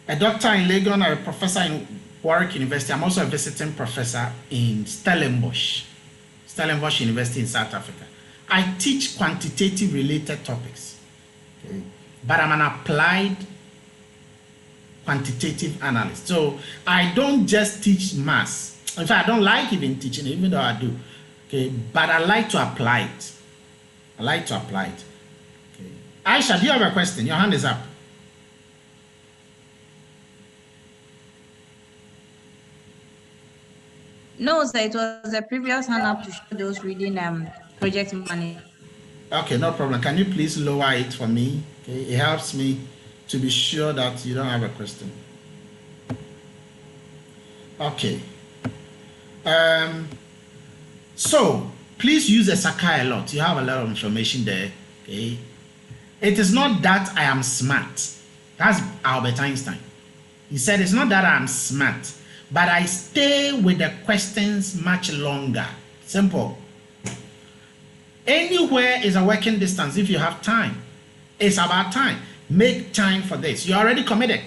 a doctor in Legon, a professor in Warwick University. I'm also a visiting professor in Stellenbosch University in South Africa. I teach quantitative related topics, okay? But I'm an applied quantitative analyst. So I don't just teach maths. In fact, I don't like even teaching, even though I do. Okay, but I like to apply it. I like to apply it. Okay. Aisha, do you have a question? Your hand is up. No, sir, it was a previous hand up to show those reading project money. Okay, no problem. Can you please lower it for me? Okay, it helps me to be sure that you don't have a question. Okay. So please use the Sakai a lot. You have a lot of information there. Okay. It is not that I am smart. That's Albert Einstein. He said it's not that I'm smart, but I stay with the questions much longer. Simple. Anywhere is a working distance if you have time. It's about time. Make time for this. You're already committed.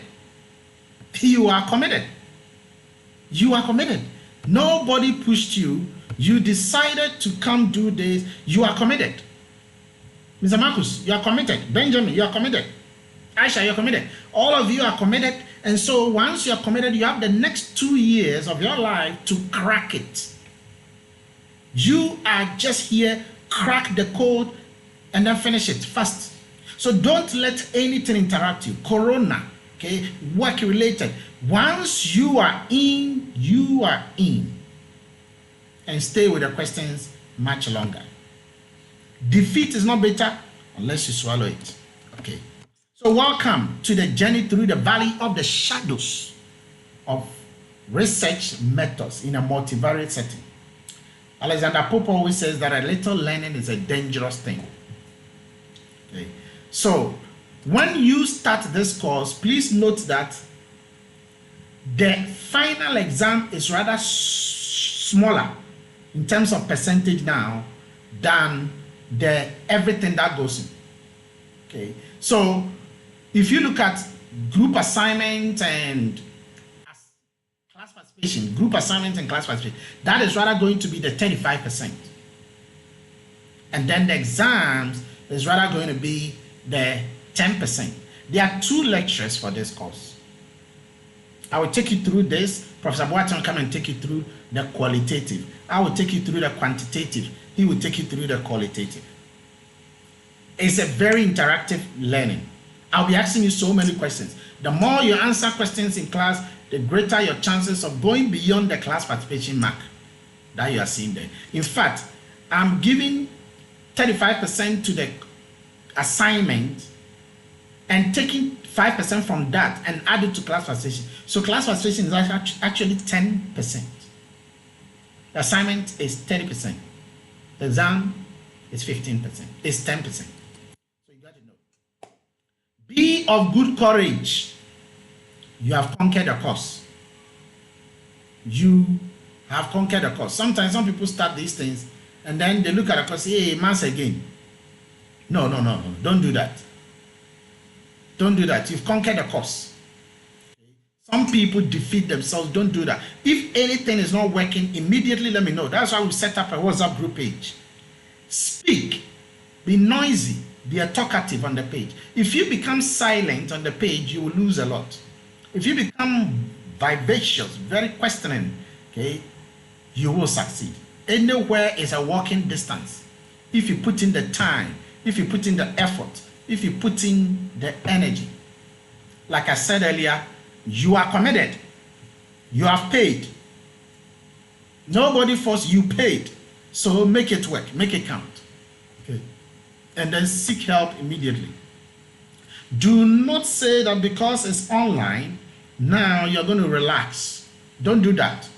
You are committed. You are committed. Nobody pushed you. You decided to come do this. You are committed. Mr. Marcus, you are committed. Benjamin, you are committed. Aisha, you are committed. All of you are committed. And so once you are committed, you have the next 2 years of your life to crack it. You are just here, crack the code, and then finish it fast. So don't let anything interrupt you. Corona, okay, work related. Once you are in, you are in. And stay with the questions much longer. Defeat is not better unless you swallow it. Okay. So welcome to the journey through the valley of the shadows of research methods in a multivariate setting. Alexander Pope always says that a little learning is a dangerous thing. Okay. So when you start this course, please note that the final exam is rather smaller in terms of percentage now than the everything that goes in. Okay. So if you look at group assignment and class participation, group assignment and class participation, that is rather going to be the 35%. And then the exams is rather going to be the 10%. There are 2 lectures for this course. I will take you through this. Professor Boateng will come and take you through the qualitative. I will take you through the quantitative. He will take you through the qualitative. It's a very interactive learning. I'll be asking you so many questions. The more you answer questions in class, the greater your chances of going beyond the class participation mark that you are seeing there. In fact, I'm giving 35% to the assignment and taking 5% from that and add it to class participation. So class participation is actually 10%. The assignment is 30%. The exam is 15%. It's 10%. So you got to know. Be of good courage. You have conquered the course. You have conquered the course. Sometimes some people start these things and then they look at the course, hey, maths again. No. Don't do that. Don't do that. You've conquered the course. Some people defeat themselves. Don't do that. If anything is not working, immediately let me know. That's why we set up a WhatsApp group page. Speak. Be noisy. Be talkative on the page. If you become silent on the page, you will lose a lot. If you become vivacious, very questioning, okay, you will succeed. Anywhere is a walking distance. If you put in the time, if you put in the effort, if you put in the energy. Like I said earlier, you are committed. You have paid. Nobody forced you, paid. So make it work, make it count. Okay. And then seek help immediately. Do not say that because it's online, now you're going to relax. Don't do that.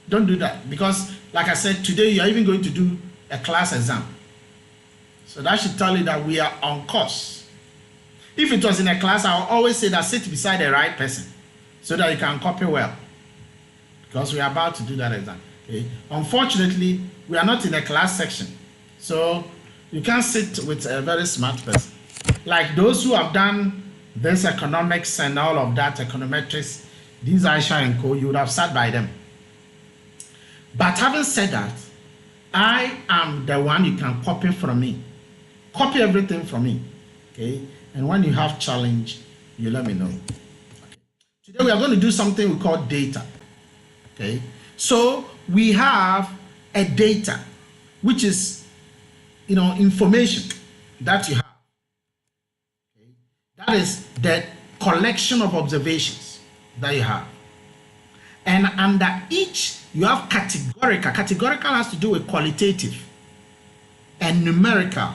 Don't do that. Because like I said, today you're even going to do a class exam. So that should tell you that we are on course. If it was in a class, I will always say that sit beside the right person so that you can copy well. Because we are about to do that exam. Okay? Unfortunately, we are not in a class section. So you can't sit with a very smart person. Like those who have done this economics and all of that, econometrics, these Aisha and co, you would have sat by them. But having said that, I am the one you can copy from me. Copy everything from me. Okay? And when you have challenge, you let me know. Okay. Today we are going to do something we call data. Okay? So we have a data, which is, information that you have. Okay? That is the collection of observations that you have. And under each, you have categorical. Categorical has to do with qualitative, and numerical,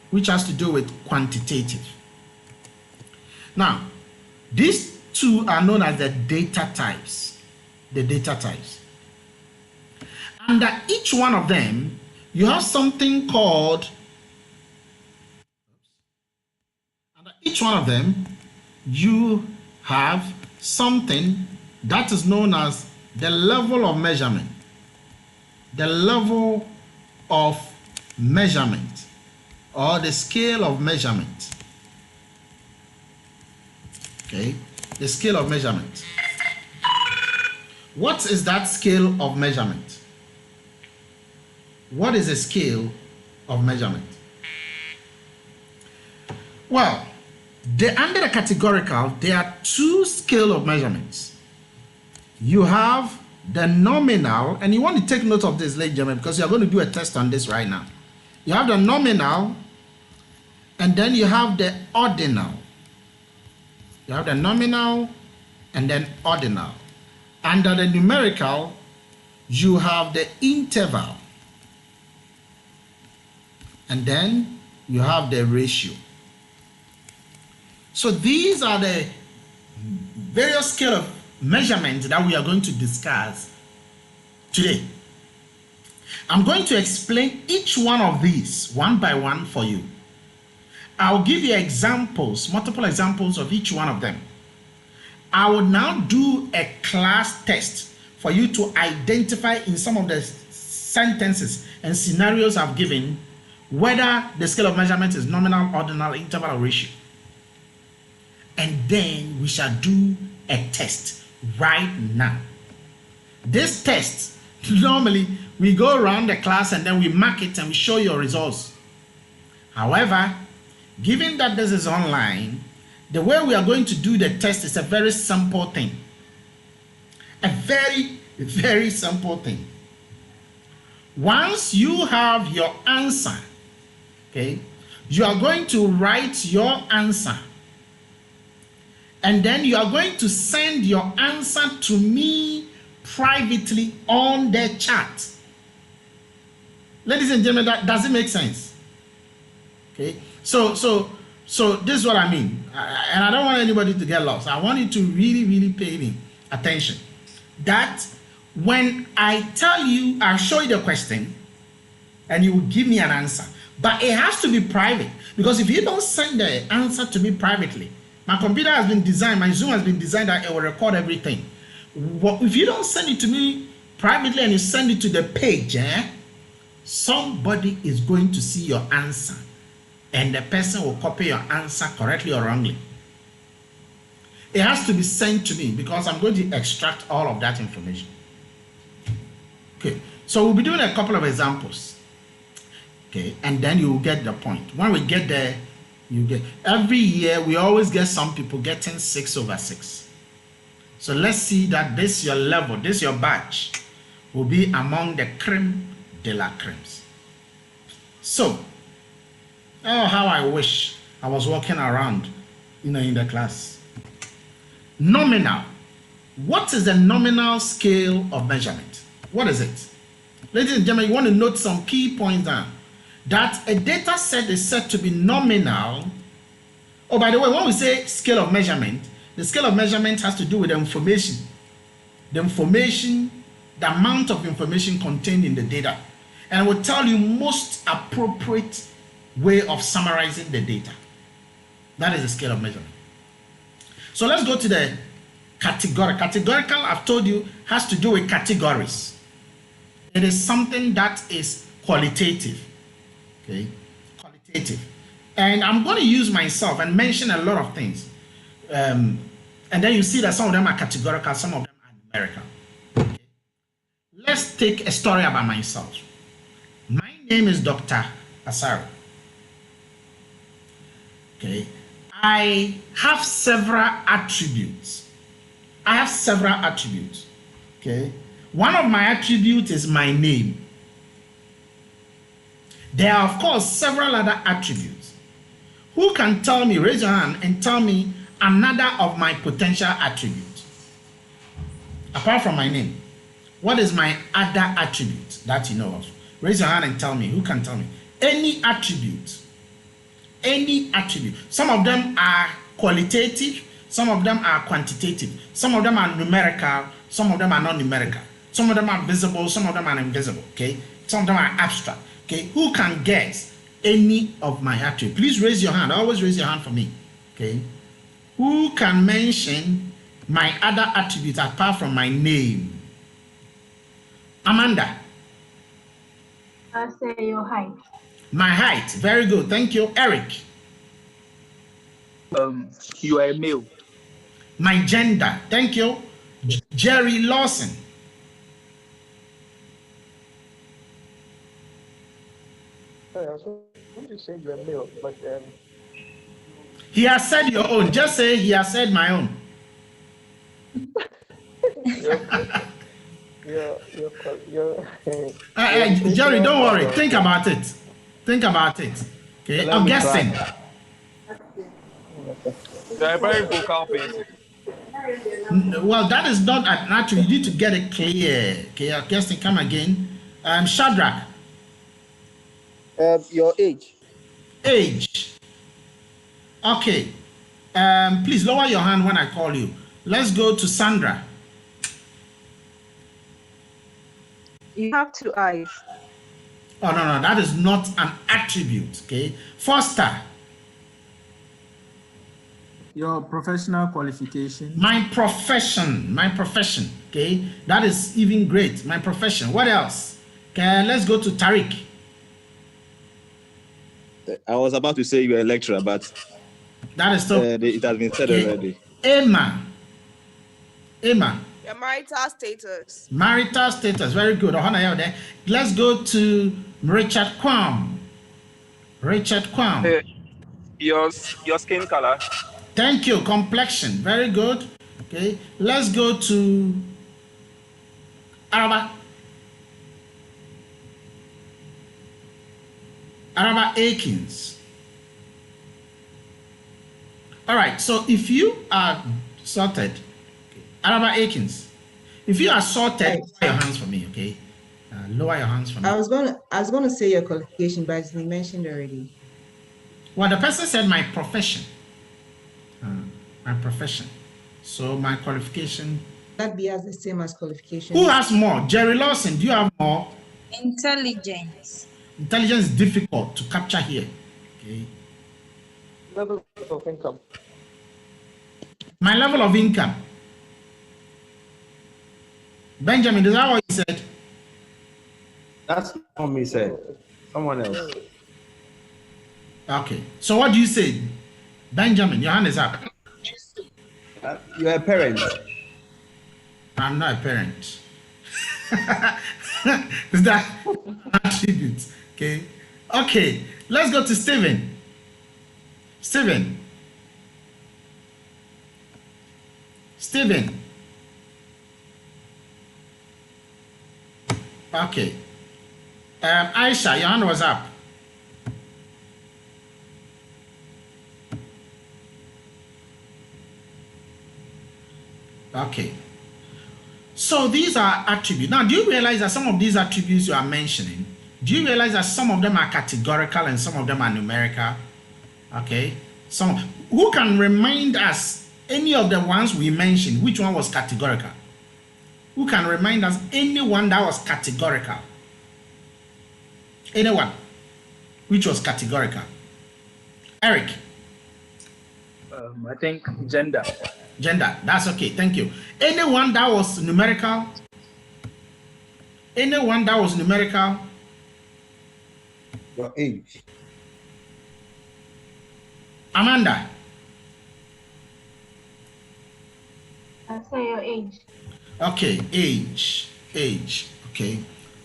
which has to do with quantitative. Now, these two are known as the data types. The data types. Under each one of them, you have something called, under each one of them, you have something that is known as the level of measurement. The level of measurement, or the scale of measurement. Okay, the scale of measurement. What is that scale of measurement? What is a scale of measurement? Well, under the categorical, there are two scale of measurements. You have the nominal, and you want to take note of this, ladies and gentlemen, because you're going to do a test on this right now. You have the nominal, and then you have the ordinal. You have the nominal and then ordinal. Under the numerical, you have the interval, and then you have the ratio. So these are the various scale of measurements that we are going to discuss today. I'm going to explain each one of these one by one for you. I'll give you examples, multiple examples of each one of them. I will now do a class test for you to identify in some of the sentences and scenarios I've given whether the scale of measurement is nominal, ordinal, interval, or ratio. And then we shall do a test right now. This test, normally we go around the class and then we mark it and we show your results. However, given that this is online, the way we are going to do the test is a very simple thing. A very, very simple thing. Once you have your answer, okay, you are going to write your answer. And then you are going to send your answer to me privately on the chat. Ladies and gentlemen, does it make sense? Okay, so this is what I mean. And I don't want anybody to get lost. I want you to really, really pay me attention. That when I tell you, I'll show you the question, and you will give me an answer. But it has to be private. Because if you don't send the answer to me privately, my computer has been designed, my Zoom has been designed that it will record everything. If you don't send it to me privately and you send it to the page, somebody is going to see your answer. And the person will copy your answer correctly or wrongly. It has to be sent to me because I'm going to extract all of that information. Okay, so we'll be doing a couple of examples. Okay, and then you will get the point. When we get there, you get, every year we always get some people getting 6/6. So let's see that this your level, this your batch will be among the creme de la cremes. So, oh, how I wish I was walking around, in the class. Nominal. What is the nominal scale of measurement? What is it? Ladies and gentlemen, you want to note some key points down. That a data set is said to be nominal. Oh, by the way, when we say scale of measurement, the scale of measurement has to do with the information. The amount of information contained in the data. And will tell you most appropriate way of summarizing the data. That is the scale of measurement. So let's go to the category. Categorical, I've told you, has to do with categories. It is something that is qualitative. Okay, qualitative. And I'm going to use myself and mention a lot of things and then you see that some of them are categorical, some of them are numerical. Okay. Let's take a story about myself. My name is Dr. Asaro. Okay. I have several attributes. Okay. One of my attributes is my name. There are, of course, several other attributes. Who can tell me, raise your hand and tell me another of my potential attributes? Apart from my name, what is my other attribute that you know of? Raise your hand and tell me. Who can tell me? Any attribute. Any attribute. Some of them are qualitative, some of them are quantitative, some of them are numerical, some of them are non-numerical. Some of them are visible, some of them are invisible. Okay, some of them are abstract. Okay, who can guess any of my attributes? Please raise your hand. Always raise your hand for me. Okay, who can mention my other attributes apart from my name? Amanda. I say your height. My height. Very good. Thank you. Eric. You are a male. My gender. Thank you. Jerry Lawson. Sorry, I was going to say you're a male, but He has said your own. Just say he has said my own. Jerry, don't worry. Think about it. Think about it. Okay, I'm guessing. You're a very vocal person. Well, that is not an attribute. You need to get it clear. Okay, I'm guessing. Come again. Shadrach. your age. Age. Okay. Please lower your hand when I call you. Let's go to Sandra. You have 2 eyes. Oh, no, that is not an attribute. Okay. Foster. Your professional qualification. My profession. Okay. That is even great. My profession. What else? Okay, let's go to Tariq. I was about to say you're a lecturer, but that is so. It has been said already. Emma. Your marital status. Marital status. Very good. Let's go to Richard Kwam. Your skin color. Thank you. Complexion. Very good. Okay. Let's go to Araba Akins. All right. So if you are sorted, Araba Akins, if you are sorted, lower your hands for me, okay? Lower your hands for me. I was gonna say your qualification, but it's been mentioned already. Well, the person said my profession. My profession. So my qualification. That be as the same as qualification. Who has more? Jerry Lawson, do you have more? Intelligence. Intelligence is difficult to capture here. Okay. Level of income. My level of income. Benjamin, is that what you said? That's not me said. Someone else. Okay. So what do you say? Benjamin, your hand is up. You're a parent. I'm not a parent. Is that attribute? Okay. Okay. Let's go to Stephen. Stephen. Okay. Aisha, your hand was up. Okay. So these are attributes. Now, do you realize that some of these attributes you are mentioning, do you realize that some of them are categorical and some of them are numerical? Okay. Who can remind us any of the ones we mentioned, which one was categorical? Who can remind us anyone that was categorical? Anyone which was categorical? Eric. I think gender. Gender, that's okay, thank you. Anyone that was numerical? Anyone that was numerical? Your age. Amanda. I say your age. Okay, age. Okay,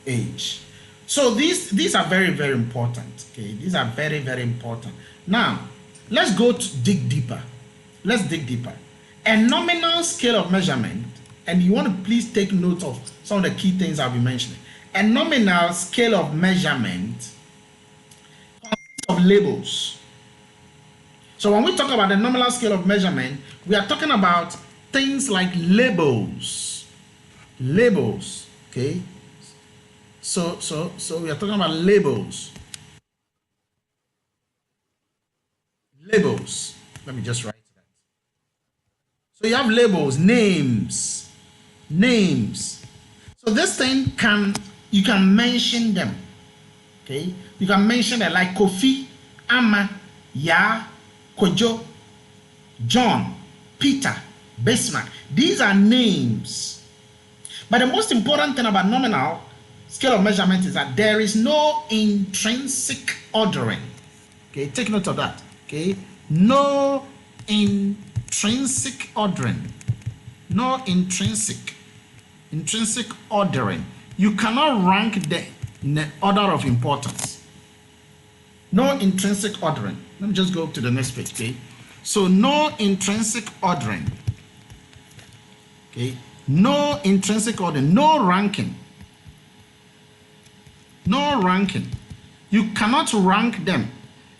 age. So these are very, very important. Okay, these are very, very important. Now, let's go to dig deeper. Let's dig deeper. A nominal scale of measurement, and you want to please take note of some of the key things I'll be mentioning. A nominal scale of measurement consists of labels. So when we talk about the nominal scale of measurement, we are talking about things like labels. Labels, okay? So we are talking about labels. Labels. Let me just write that. So you have labels, names. So this thing you can mention them. Okay? You can mention them like Kofi, Amma, Ya, Kojo, John, Peter, Bismarck. These are names. But the most important thing about nominal scale of measurement is that there is no intrinsic ordering. Okay, take note of that. Okay, no intrinsic ordering. No intrinsic ordering. You cannot rank them in the order of importance. No intrinsic ordering. Let me just go to the next page. Okay, so no intrinsic ordering. Okay, no intrinsic ordering, no ranking. No ranking. You cannot rank them.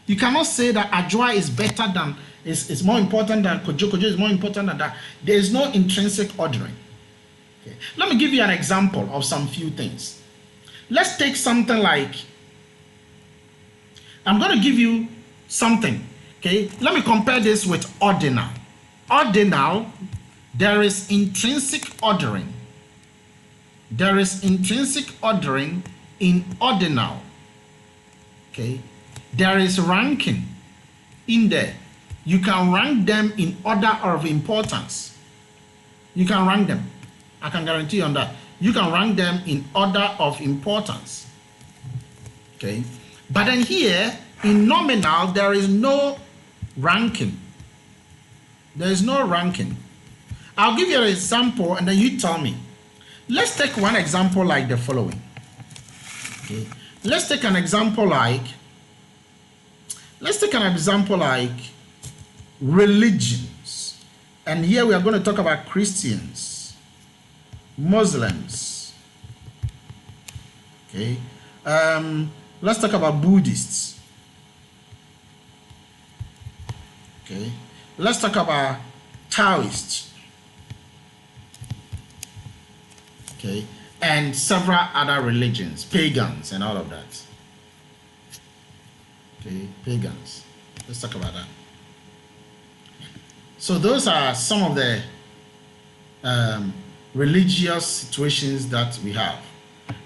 You cannot say that Ajwa is better than, is more important than Kojo. Kojo is more important than that. There is no intrinsic ordering. Okay. Let me give you an example of some few things. Let's take something like, I'm going to give you something. Okay. Let me compare this with ordinal. Ordinal, there is intrinsic ordering. There is intrinsic ordering in ordinal. Okay. There is ranking in there. You can rank them in order of importance. You can rank them. I can guarantee you on that. You can rank them in order of importance. Okay. But then here, in nominal, there is no ranking. There is no ranking. I'll give you an example and then you tell me. Let's take one example like the following. Okay. Let's take an example like religions. And here we are going to talk about Christians, Muslims. Okay. Let's talk about Buddhists. Okay. Let's talk about Taoists. Okay. And several other religions, pagans and all of that. Okay, pagans. Let's talk about that. So those are some of the religious situations that we have.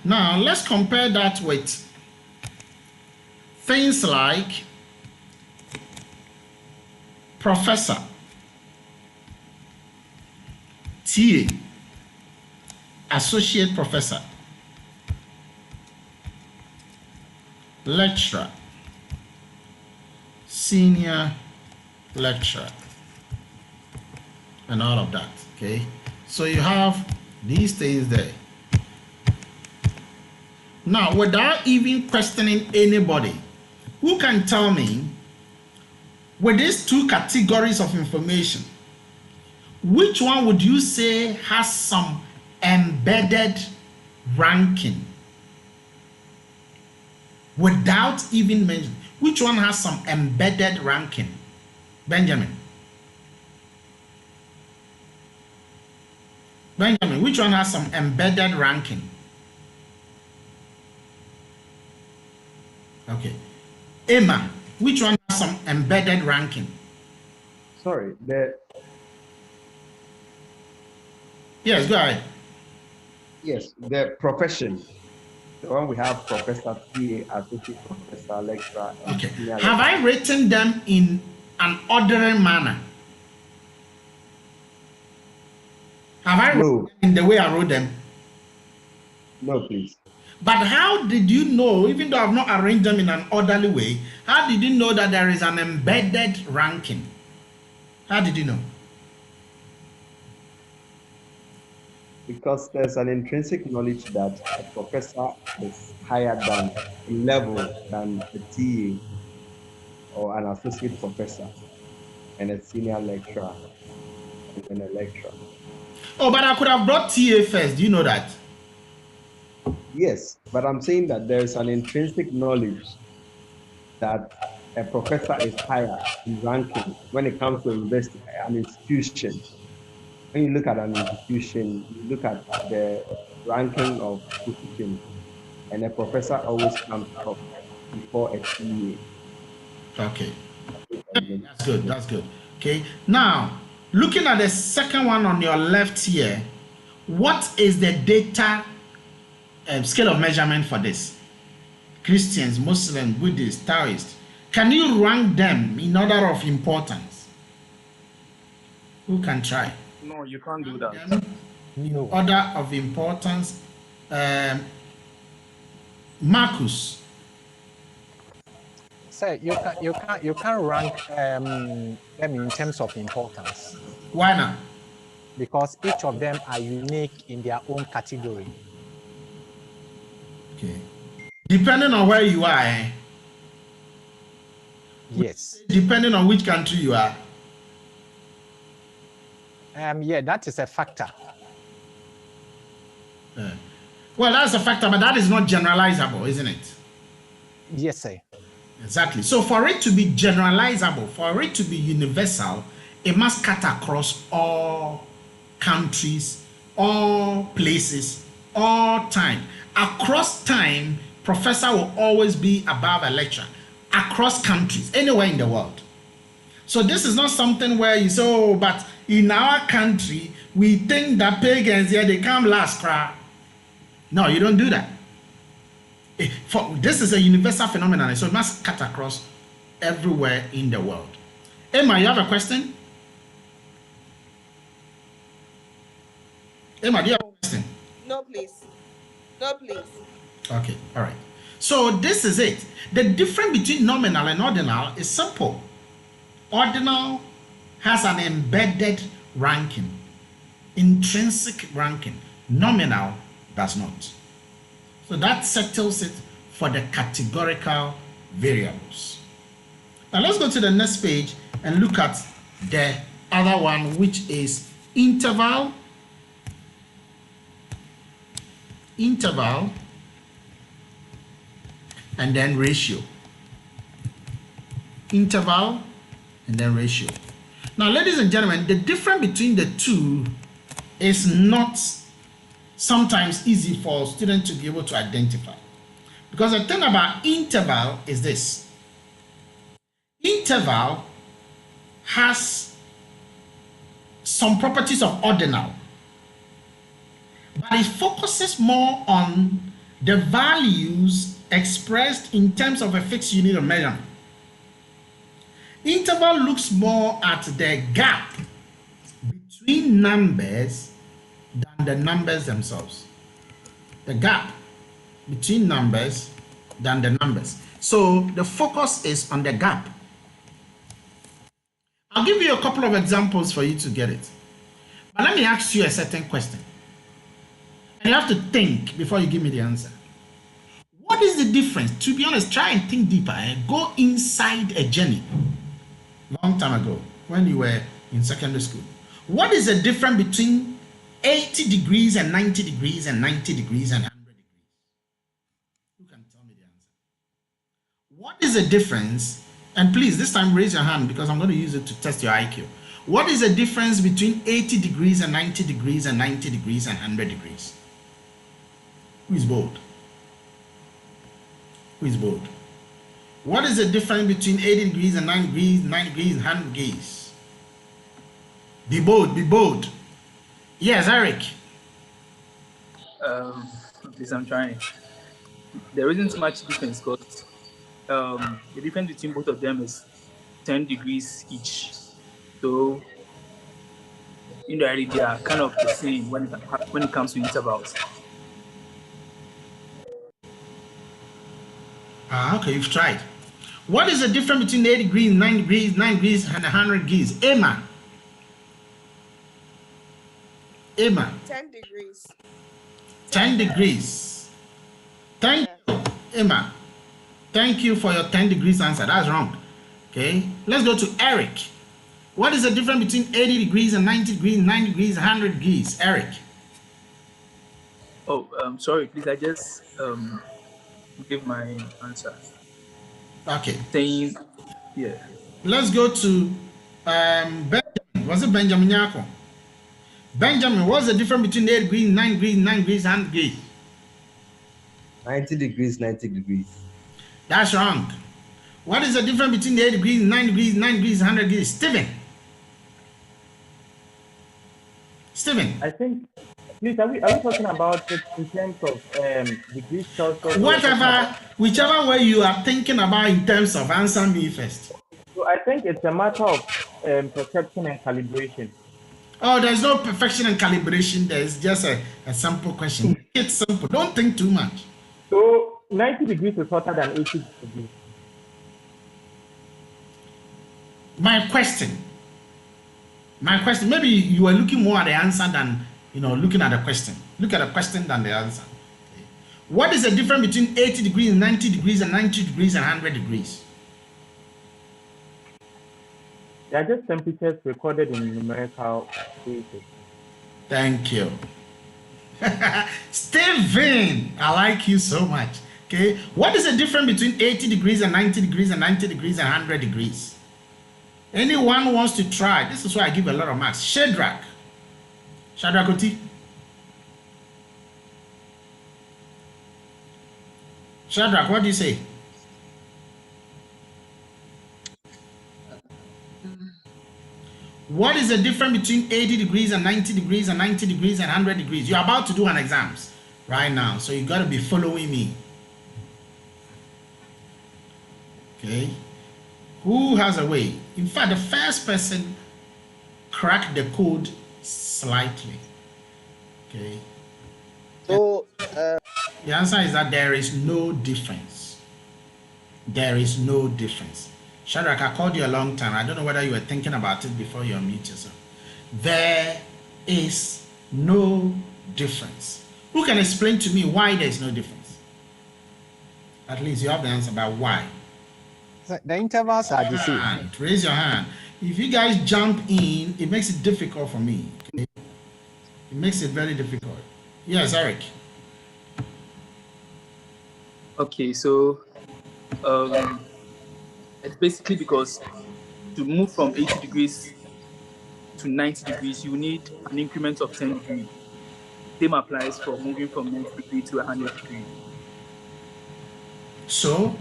Now let's compare that with things like professor, TA, associate professor, lecturer, senior lecturer, and all of that. Okay, so you have these things there. Now, without even questioning anybody, who can tell me, with these two categories of information, which one would you say has some embedded ranking? Without even mentioning, which one has some embedded ranking? Benjamin, which one has some embedded ranking? Okay. Emma, which one has some embedded ranking? Sorry, Yes, go ahead. yes, the profession. The one we have professor, PA, associate professor, lecturer. Okay. Have I written them in an ordinary manner? Have I written them in the way I wrote them? No, please. But how did you know, even though I've not arranged them in an orderly way, how did you know that there is an embedded ranking? How did you know? because there's an intrinsic knowledge that a professor is higher than a level than a TA or an associate professor and a senior lecturer and a lecturer. Oh, but I could have brought TA first. Do you know that? Yes, but I'm saying that there's an intrinsic knowledge that a professor is higher in ranking when it comes to university, an institution. When you look at an institution, you look at the ranking of position, and a professor always comes top before a TA. Okay. That's good. That's good. Okay. Now, looking at the second one on your left here, what is the data scale of measurement for this? Christians, Muslims, Buddhists, Taoists. Can you rank them in order of importance? Who can try? No, you can't do that. In order of importance. Marcus. Sir, you can't rank them in terms of importance. Why not? Because each of them are unique in their own category. Okay. Depending on where you are, eh? Yes. Depending on which country you are. Yeah, that is a factor. Well, that's a factor, but that is not generalizable, isn't it? Yes, sir. Exactly. So for it to be generalizable, for it to be universal, it must cut across all countries, all places, all time. Across time, professor will always be above a lecturer. Across countries, anywhere in the world. So this is not something where you say, oh, but in our country, we think that pagans here, they come last, crap. No, you don't do that. This is a universal phenomenon, so it must cut across everywhere in the world. Emma, you have a question? Emma, do you have a question? No, please. No, please. Okay, all right. So this is it. The difference between nominal and ordinal is simple. Ordinal has an embedded ranking, intrinsic ranking. Nominal does not. So that settles it for the categorical variables. Now let's go to the next page and look at the other one, which is interval, and then ratio. Interval and then ratio. Now, ladies and gentlemen, the difference between the two is not sometimes easy for students to be able to identify. Because the thing about interval is this. Interval has some properties of ordinal, but it focuses more on the values expressed in terms of a fixed unit of measurement. Interval looks more at the gap between numbers than the numbers themselves. The gap between numbers than the numbers. So the focus is on the gap. I'll give you a couple of examples for you to get it. But let me ask you a certain question. And you have to think before you give me the answer. What is the difference? To be honest, try and think deeper and go inside a journey. Long time ago, when you were in secondary school. What is the difference between 80 degrees and 90 degrees and 90 degrees and 100 degrees? Who can tell me the answer? What is the difference? And please, this time raise your hand because I'm going to use it to test your IQ. What is the difference between 80 degrees and 90 degrees and 90 degrees and 100 degrees? Who is bold? Who is bold? What is the difference between 80 degrees and 90 degrees, 90 degrees and 100 degrees? Be bold, be bold. Yes, Eric. Please, I'm trying. There isn't much difference because the difference between both of them is 10 degrees each. So, indirectly, they are kind of the same when it comes to intervals. Okay, you've tried. What is the difference between 80 degrees, 90 degrees, 90 degrees, and 100 degrees? Emma. Emma. 10 degrees. 10 degrees. Thank you, Emma. Thank you for your 10 degrees answer. That's wrong. Okay, let's go to Eric. What is the difference between 80 degrees and 90 degrees, 90 degrees, 100 degrees? Eric. Oh, sorry, please. I just give my answer. Okay. Saying, yeah. Let's go to Benjamin. Was it Benjamin Yako? Benjamin, what's the difference between 8 degrees, 9 degrees, 9 degrees, 100 degrees? 90 degrees, 90 degrees. That's wrong. What is the difference between 8 degrees, 9 degrees, 9 degrees, 100 degrees? Stephen. Stephen. I think, please, are we talking about it in terms of degrees Celsius? Whatever, whichever way you are thinking about in terms of, answer me first. So I think it's a matter of perception and calibration. Oh, there's no perfection and calibration. There's just a simple question. It's simple. Don't think too much. So 90 degrees is hotter than 80 degrees. My question, maybe you are looking more at the answer than, looking at the question. Look at the question than the answer. Okay. What is the difference between 80 degrees, 90 degrees, and 90 degrees and 100 degrees? They are just temperatures recorded in numerical basis. Thank you. Stephen, I like you so much. Okay, what is the difference between 80 degrees and 90 degrees and 90 degrees and 100 degrees? Anyone wants to try? This is why I give a lot of marks. Shadrach Oti. Shadrach, what do you say? What is the difference between 80 degrees and 90 degrees and 90 degrees and 100 degrees? You're about to do an exams right now, so you got to be following me. Okay. Who has a way? In fact, the first person cracked the code slightly. Okay. So the answer is that there is no difference. There is no difference. Shadrach, I called you a long time. I don't know whether you were thinking about it before you unmute yourself. There is no difference. Who can explain to me why there is no difference? At least you have the answer about why. The intervals are the same. Raise your hand. If you guys jump in, it makes it difficult for me. Okay? It makes it very difficult. Yes, Eric. Okay, so it's basically because to move from 80 degrees to 90 degrees, you need an increment of 10 degrees. Same applies for moving from 90 degrees to 100 degrees. So,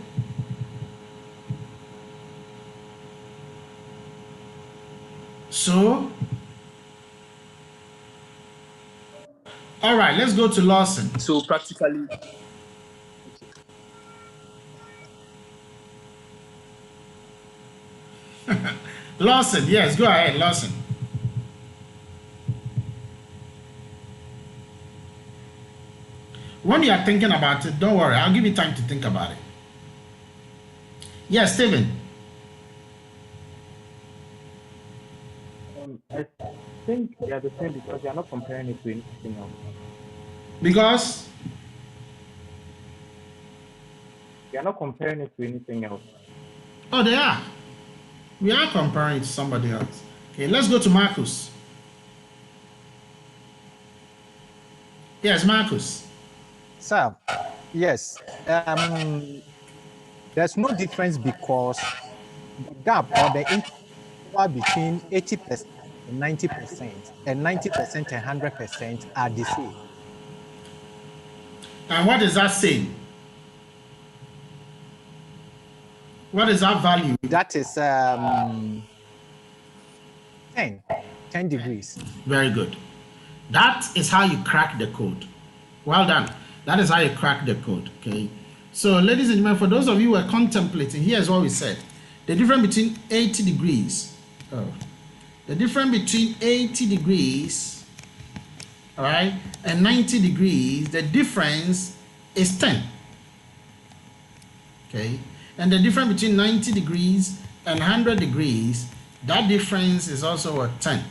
all right, let's go to Lawson. So practically, Lawson, yes, go ahead, Lawson. When you are thinking about it, don't worry, I'll give you time to think about it. Yes, Stephen. I think they are the same because they are not comparing it to anything else. Because? They are not comparing it to anything else. Oh, they are. We are comparing it to somebody else. Okay, let's go to Marcus. Yes, Marcus. Sir, yes. There's no difference because the gap or the interval between 80% and 90% and 90% and 100% are the same. And what does that say? What is that value? That is 10 degrees. Very good. That is how you crack the code. Well done. That is how you crack the code. Okay. So, ladies and gentlemen, for those of you who are contemplating, here's what we said. The difference between 80 degrees. The difference between 80 degrees, all right, and 90 degrees, the difference is 10. Okay. And the difference between 90 degrees and 100 degrees, that difference is also 10.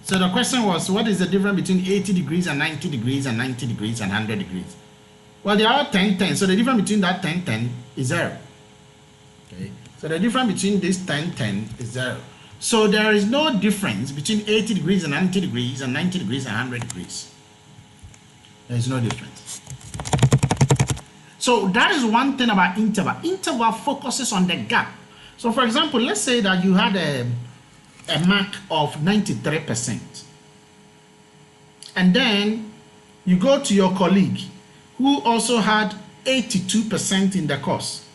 So the question was, what is the difference between 80 degrees and 90 degrees and 90 degrees and 100 degrees? Well, they are 10, 10. So the difference between that 10, 10 is 0. Okay. So the difference between this 10, 10 is 0. So there is no difference between 80 degrees and 90 degrees and 90 degrees and 100 degrees. There is no difference. So that is one thing about interval. Interval focuses on the gap. So for example, let's say that you had a mark of 93%. And then you go to your colleague who also had 82% in the course.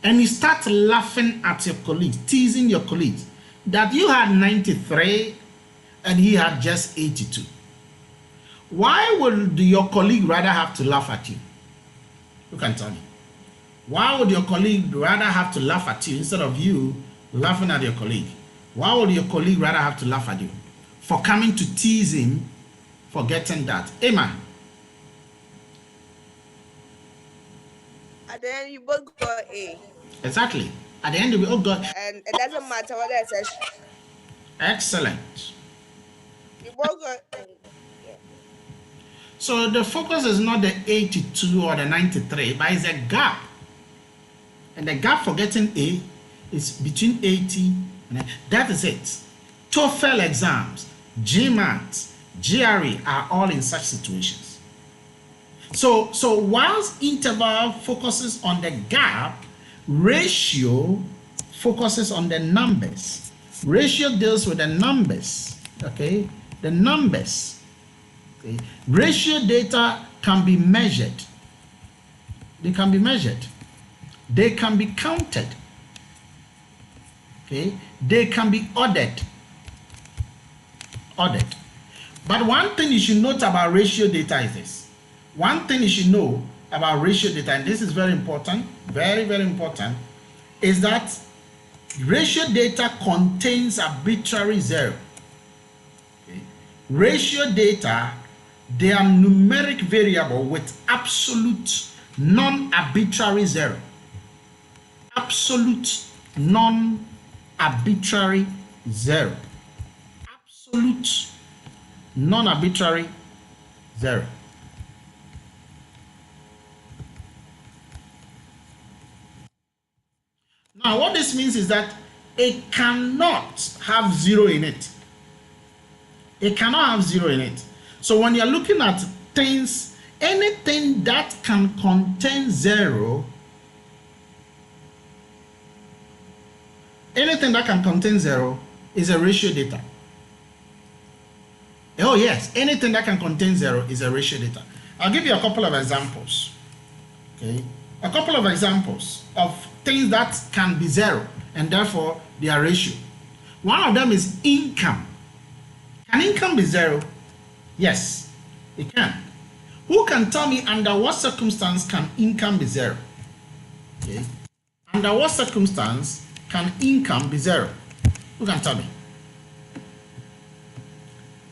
And you start laughing at your colleagues, teasing your colleagues, that you had 93 and he had just 82. Why would your colleague rather have to laugh at you? You can tell me. Why would your colleague rather have to laugh at you instead of you laughing at your colleague? Why would your colleague rather have to laugh at you? For coming to tease him for getting that. Emma. And then you both got A. Exactly. At the end of it, oh God. And it doesn't matter whether it's a... Excellent. You both got A. Yeah. So the focus is not the 82 or the 93, but it's a gap. And the gap for getting A is between 80 and that is it. TOEFL exams, GMAT, GRE are all in such situations. So whilst interval focuses on the gap, ratio focuses on the numbers. Ratio deals with the numbers, okay? The numbers. Okay? Ratio data can be measured. They can be measured. They can be counted. Okay? They can be ordered. But one thing you should note about ratio data is this. One thing you should know about ratio data, and this is very important, very, very important, is that ratio data contains arbitrary zero. Okay? Ratio data, they are numeric variable with absolute non-arbitrary zero. Absolute non-arbitrary zero. Absolute non-arbitrary zero. Now, what this means is that it cannot have zero in it. It cannot have zero in it. So when you're looking at things, anything that can contain zero, anything that can contain zero is a ratio data. Oh yes, anything that can contain zero is a ratio data. I'll give you a couple of examples. Okay, a couple of examples of things that can be zero and therefore they are ratio. One of them is income. Can income be zero? Yes, it can. Who can tell me under what circumstance can income be zero? Okay, under what circumstance can income be zero? Who can tell me?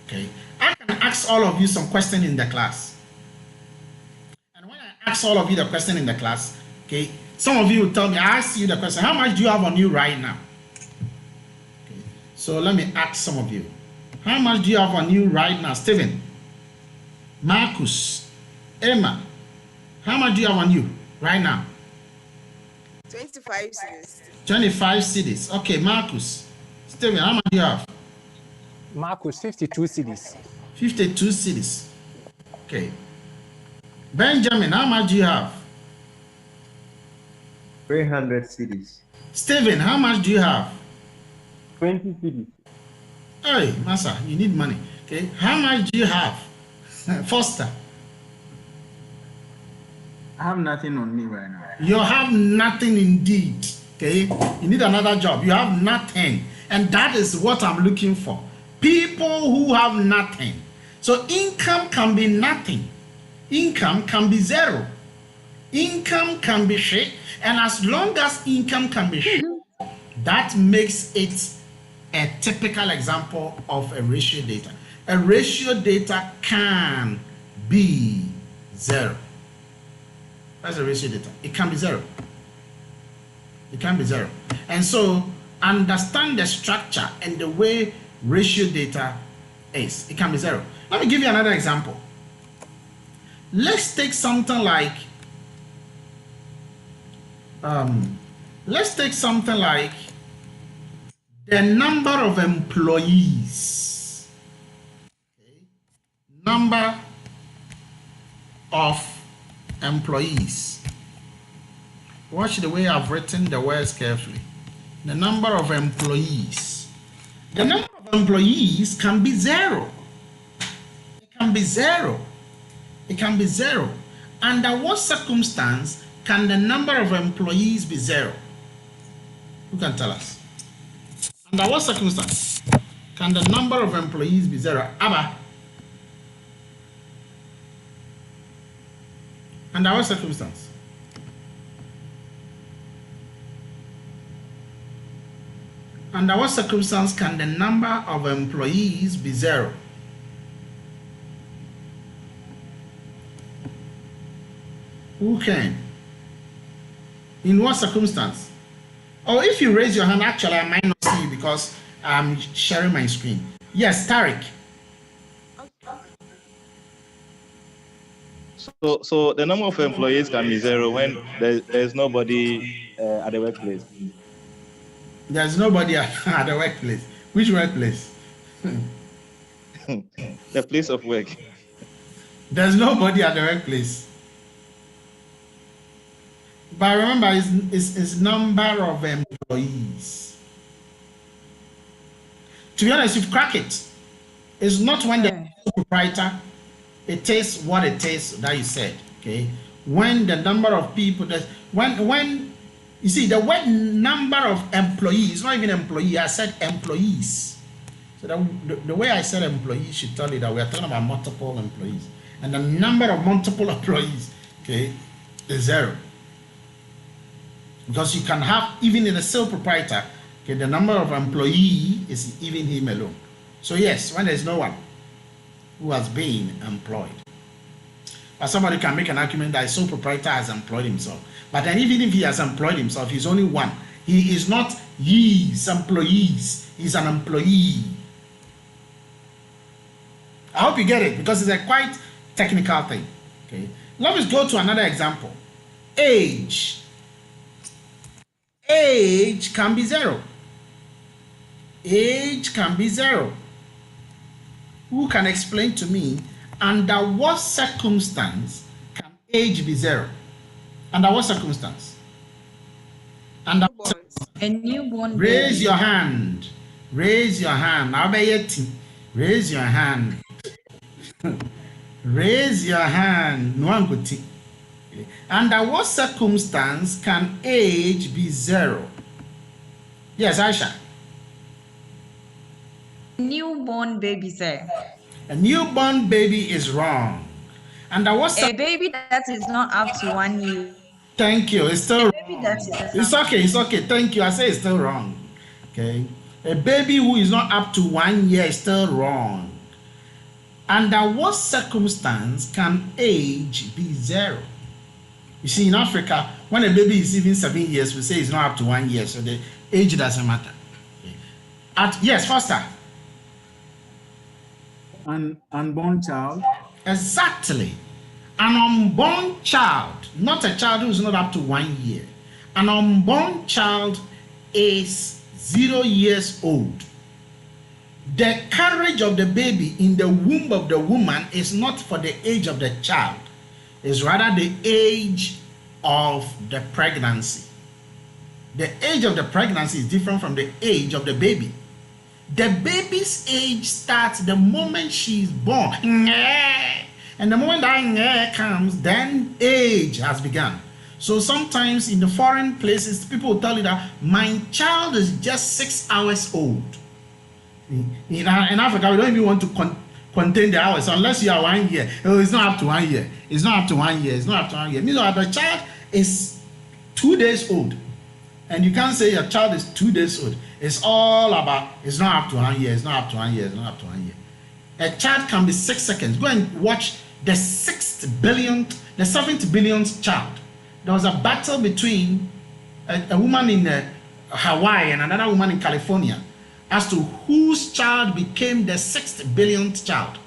Okay, I can ask all of you some question in the class. And when I ask all of you the question in the class, okay, some of you will tell me, I ask you the question, how much do you have on you right now? Okay, so let me ask some of you. How much do you have on you right now? Stephen, Marcus, Emma, how much do you have on you right now? 25 cedis. 25 cedis. Okay, Marcus. Stephen, how much do you have? Marcus, 52 cedis. 52 cedis. Okay. Benjamin, how much do you have? 300 cedis. Stephen, how much do you have? 20 cedis. Hey, Massa, you need money. Okay. How much do you have? Foster. I have nothing on me right now. You have nothing indeed. Okay. You need another job. You have nothing. And that is what I'm looking for. People who have nothing. So income can be nothing. Income can be zero. Income can be shit. And as long as income can be shit, that makes it a typical example of a ratio data. A ratio data can be zero. That's a ratio data. It can be zero. It can be zero. And so understand the structure and the way ratio data is. It can be 0. Let me give you another example. Let's take something like the number of employees. Okay. Number of employees. Watch the way I've written the words carefully. The number of employees. The number of employees can be 0. It can be 0. It can be 0. Under what circumstance can the number of employees be 0? Who can tell us? Under what circumstance can the number of employees be 0? Abba. Under what circumstance? Under what circumstance can the number of employees be 0? Who can? In what circumstance? Or if you raise your hand, actually I might not see you because I'm sharing my screen. Yes, Tariq. So the number of employees can be 0 when there's nobody at the workplace. There's nobody at the workplace. Which workplace? The place of work. There's nobody at the workplace. But remember, it's number of employees. To be honest, you've cracked it. It's not when the proprietor, it is what it is that you said. Okay. When the number of people that when you see the word number of employees, not even employee, I said employees. So the way I said employees should tell you that we are talking about multiple employees. And the number of multiple employees, okay, is 0. Because you can have, even in a sole proprietor, okay, the number of employee is even him alone. So yes, when there's no one who has been employed. But somebody can make an argument that a sole proprietor has employed himself. But then even if he has employed himself, he's only one. He is not his employees. He's an employee. I hope you get it because it's a quite technical thing. Okay. Let us go to another example. Age. Age can be 0. Age can be 0. Who can explain to me under what circumstance can age be 0? Under what circumstance? Under what circumstance? A newborn Raise baby. your hand. Raise your hand. Raise your hand. Raise your hand. No one could see. Under what circumstance can age be 0? Yes, Aisha. Newborn baby, sir. A newborn baby is wrong. Under what A baby that is not up to 1 year. Thank you. It's still Baby that is It's okay. It's okay. Thank you. I say it's still wrong. Okay. A baby who is not up to 1 year is still wrong. Under what circumstance can age be 0? You see, in Africa, when a baby is even 7 years, we say it's not up to 1 year, so the age doesn't matter. Okay. Yes, Foster. An unborn child. Exactly. An unborn child, not a child who is not up to 1 year. An unborn child is 0 years old. The carriage of the baby in the womb of the woman is not for the age of the child. It's rather the age of the pregnancy. The age of the pregnancy is different from the age of the baby. The baby's age starts the moment she's born. And the moment that comes, then age has begun. So sometimes in the foreign places, people will tell you that my child is just 6 hours old. In Africa, we don't even want to contain the hours unless you are 1 year. Oh, it's not up to 1 year. It's not up to 1 year. It's not up to 1 year. Meanwhile, the child is 2 days old. And you can't say your child is 2 days old. It's all about, it's not up to 1 year. It's not up to 1 year. It's not up to 1 year. A child can be 6 seconds. Go and watch the 7th billionth child. There was a battle between a woman in Hawaii and another woman in California. as to whose child became the 6th billionth child,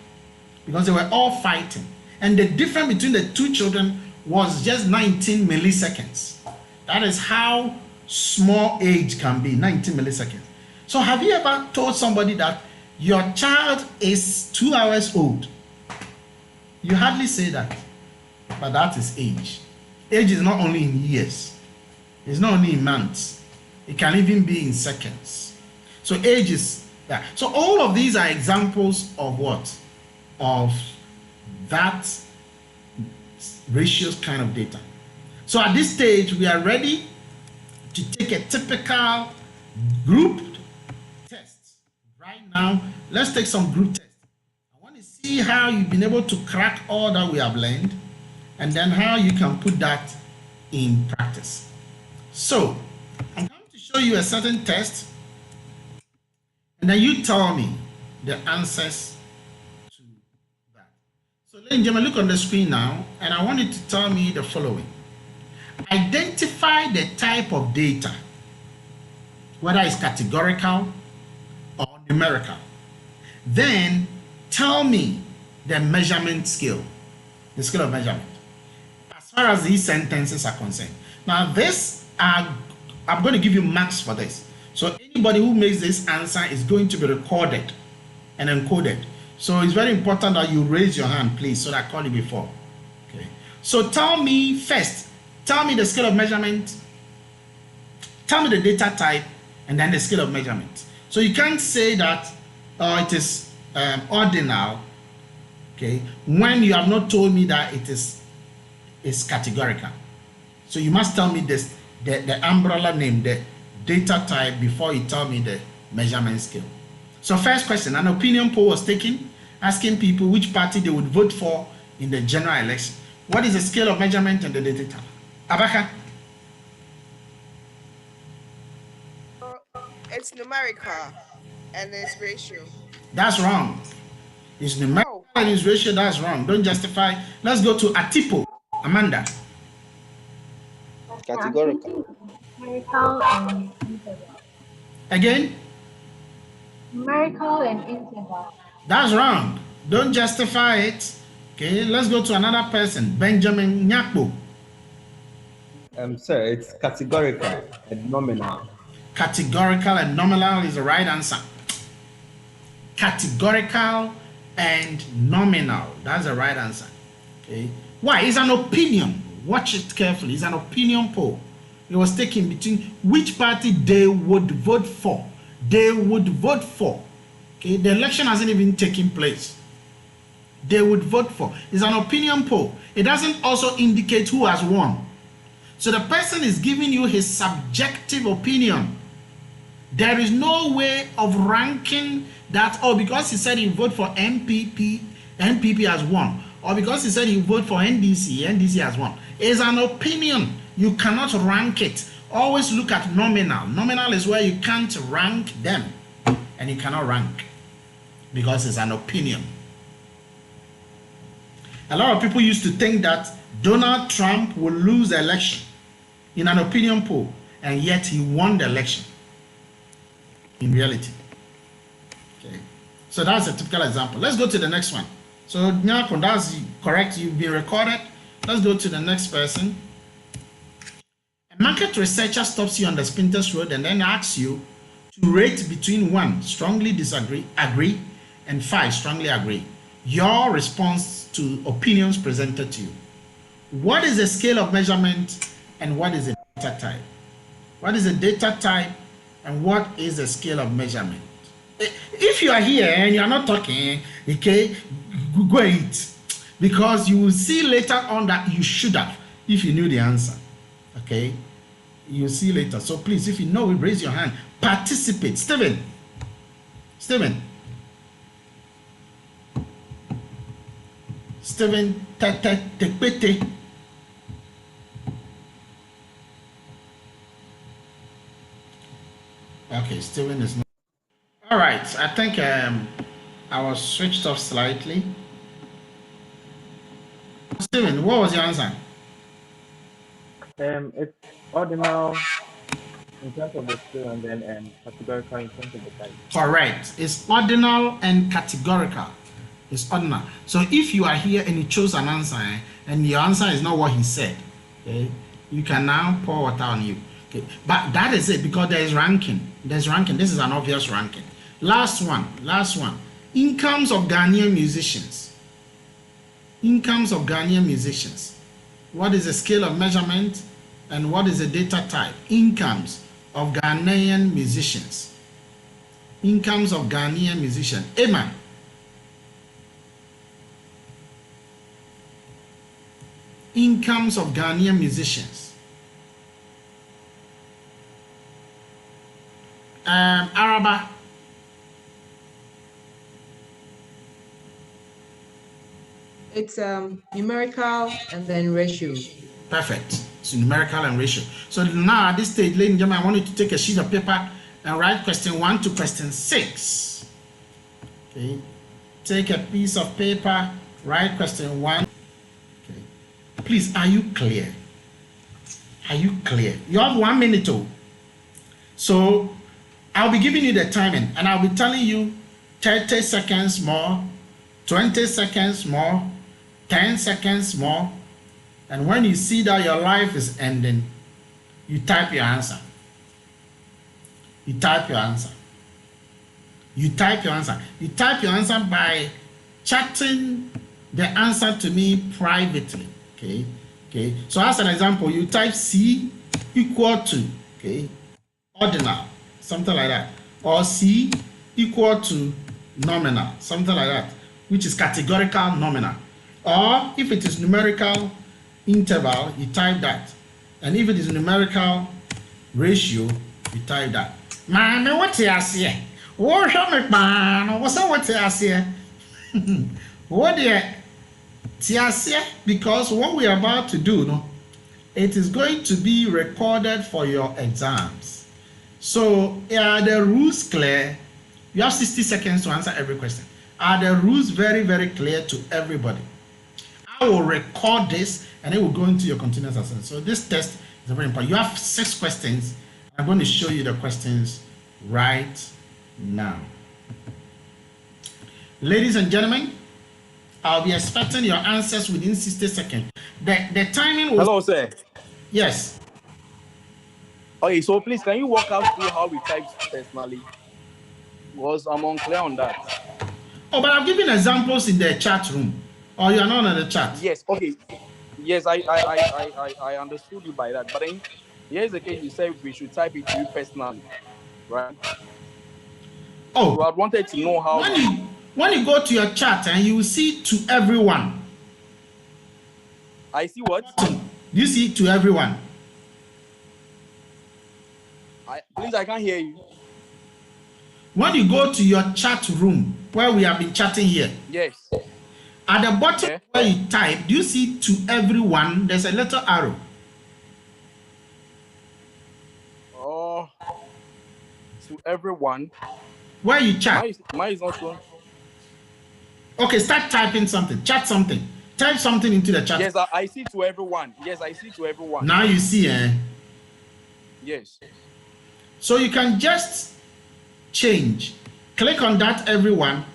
because they were all fighting. And the difference between the two children was just 19 milliseconds. That is how small age can be, 19 milliseconds. So have you ever told somebody that your child is 2 hours old? You hardly say that, but that is age. Age is not only in years. It's not only in months. It can even be in seconds. So age is that. So all of these are examples of what? Of that ratios kind of data. So at this stage, we are ready to take a typical group test. Right now, let's take some group tests. I want to see how you've been able to crack all that we have learned, and then how you can put that in practice. So I'm going to show you a certain test, and then you tell me the answers to that. So ladies and gentlemen, look on the screen now, and I want you to tell me the following. Identify the type of data, whether it's categorical or numerical. Then tell me the measurement scale, the scale of measurement, as far as these sentences are concerned. Now I'm going to give you marks for this. So anybody who makes this answer is going to be recorded and encoded. So it's very important that you raise your hand, please, so that I call you before. Okay. So tell me first, tell me the scale of measurement, tell me the data type, and then the scale of measurement. So you can't say that it is ordinal, okay, when you have not told me that it is categorical. So you must tell me this, the umbrella name, the data type, before you tell me the measurement scale. So first question, an opinion poll was taken asking people which party they would vote for in the general election. What is the scale of measurement and the data type? Abaka? It's numerical and it's ratio. That's wrong. It's numerical and it's ratio. That's wrong. Don't justify. Let's go to Atipo. Amanda. Categorical. Numerical and interval. Again? Numerical and interval. That's wrong. Don't justify it. Okay, let's go to another person. Benjamin Nyakbo. Sir, it's categorical and nominal. Categorical and nominal is the right answer. Categorical and nominal. That's the right answer. Okay. Why? It's an opinion. Watch it carefully. It's an opinion poll. It was taken between which party they would vote for. They would vote for. Okay. The election hasn't even taken place. They would vote for. It's an opinion poll. It doesn't also indicate who has won. So the person is giving you his subjective opinion. There is no way of ranking that, oh, because he said he voted for MPP, MPP has won. Or because he said he voted for NDC, NDC has won. It's an opinion. You cannot rank it. Always look at nominal. Nominal is where you can't rank them. And you cannot rank because it's an opinion. A lot of people used to think that Donald Trump will lose the election in an opinion poll, and yet he won the election in reality. Okay, so that's a typical example. Let's go to the next one. So Nyako, that's correct, you've been recorded. Let's go to the next person. A market researcher stops you on the Spinters Road and then asks you to rate between 1, strongly disagree, agree, and 5, strongly agree, your response to opinions presented to you. What is the scale of measurement and what is the data type? What is the data type and what is the scale of measurement? If you are here and you are not talking, okay, go eat, because you will see later on that you should have, if you knew the answer. Okay, you'll see later. So please, if you know it, raise your hand, participate. Stephen. Tekpete. Okay, Stephen is not. All right, I think I was switched off slightly. Stephen, what was your answer? It's ordinal in terms of the skill and then categorical in terms of the type. Correct. It's ordinal and categorical. It's ordinal. So if you are here and you chose an answer and your answer is not what he said, okay, you can now pour water on you. Okay. But that is it because there is ranking. There's ranking. This is an obvious ranking. Last one. Incomes of Ghanaian musicians. Incomes of Ghanaian musicians. What is the scale of measurement and what is the data type? Incomes of Ghanaian musicians. Incomes of Ghanaian musicians. Emma. Incomes of Ghanaian musicians. Araba. It's numerical and then ratio. Perfect. So numerical and ratio. So now at this stage, ladies and gentlemen, I want you to take a sheet of paper and write question 1 to question 6. Okay. Take a piece of paper, write question 1. Okay. Please, are you clear? Are you clear? You have 1 minute. So I'll be giving you the timing and I'll be telling you 30 seconds more, 20 seconds more, 10 seconds more. And when you see that your life is ending, you type your answer. You type your answer. You type your answer. You type your answer by chatting the answer to me privately. Okay. Okay. So as an example, you type C equal to, okay, ordinal, something like that. Or C equal to nominal, something like that, which is categorical nominal. Or if it is numerical interval, you type that. And if it is numerical ratio, you type that. Man, what you say? What man? What's what you say? What you say? Because what we are about to do, no, it is going to be recorded for your exams. So are the rules clear? You have 60 seconds to answer every question. Are the rules very, very clear to everybody? I will record this and it will go into your continuous assessment. So this test is very important. You have 6 questions. I'm going to show you the questions right now. Ladies and gentlemen, I'll be expecting your answers within 60 seconds. The timing will... Hello, sir. Yes. Okay, so please, can you walk us through how we type personally? Because I'm unclear on that. Oh, but I've given examples in the chat room. Or you are not on the chat? Yes, okay. Yes, I understood you by that. But then, here's the case, you said we should type it to you personally, right? Oh. So I wanted to know how... When you go to your chat and you will see to everyone. I see what? Do you see to everyone? Please, I can't hear you. When you go to your chat room where we have been chatting here. Yes. At the bottom where you type, do you see to everyone? There's a little arrow. Oh, to everyone. Where you chat? Mine is not showing. Okay, start typing something. Chat something. Type something into the chat. Yes, I see to everyone. Yes, I see to everyone. Now you see, Yes. So you can just change. Click on that everyone,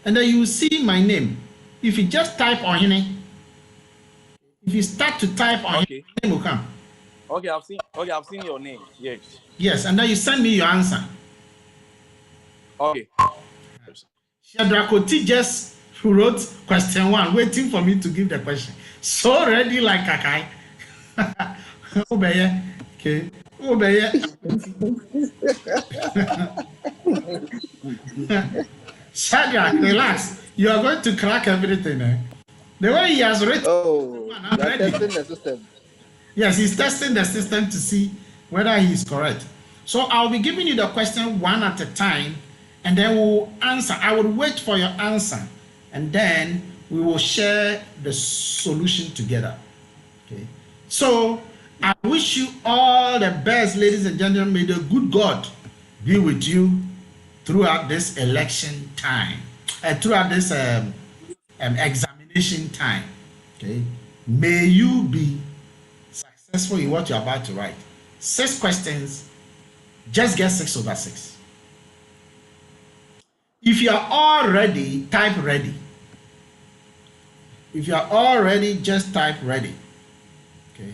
and then you will see my name. If you just type on here, if you start to type on here, my name will come. Okay, I've seen your name. Yes. Yes, and then you send me your answer. Okay. Shadrakoti just wrote question 1, waiting for me to give the question. So ready like Kakai. Obeye. Okay. Obeye. Shadrach, relax. You are going to crack everything. The way he has written. Oh, you are testing the system. Yes, he's testing the system to see whether he's correct. So I'll be giving you the question 1 at a time, and then we'll answer. I will wait for your answer, and then we will share the solution together. Okay. So I wish you all the best, ladies and gentlemen. May the good God be with you throughout this election time, throughout this examination time. Okay. May you be successful in what you're about to write. 6 questions, just get 6 over 6. If you are all ready, type ready. If you are all ready, just type ready. Okay.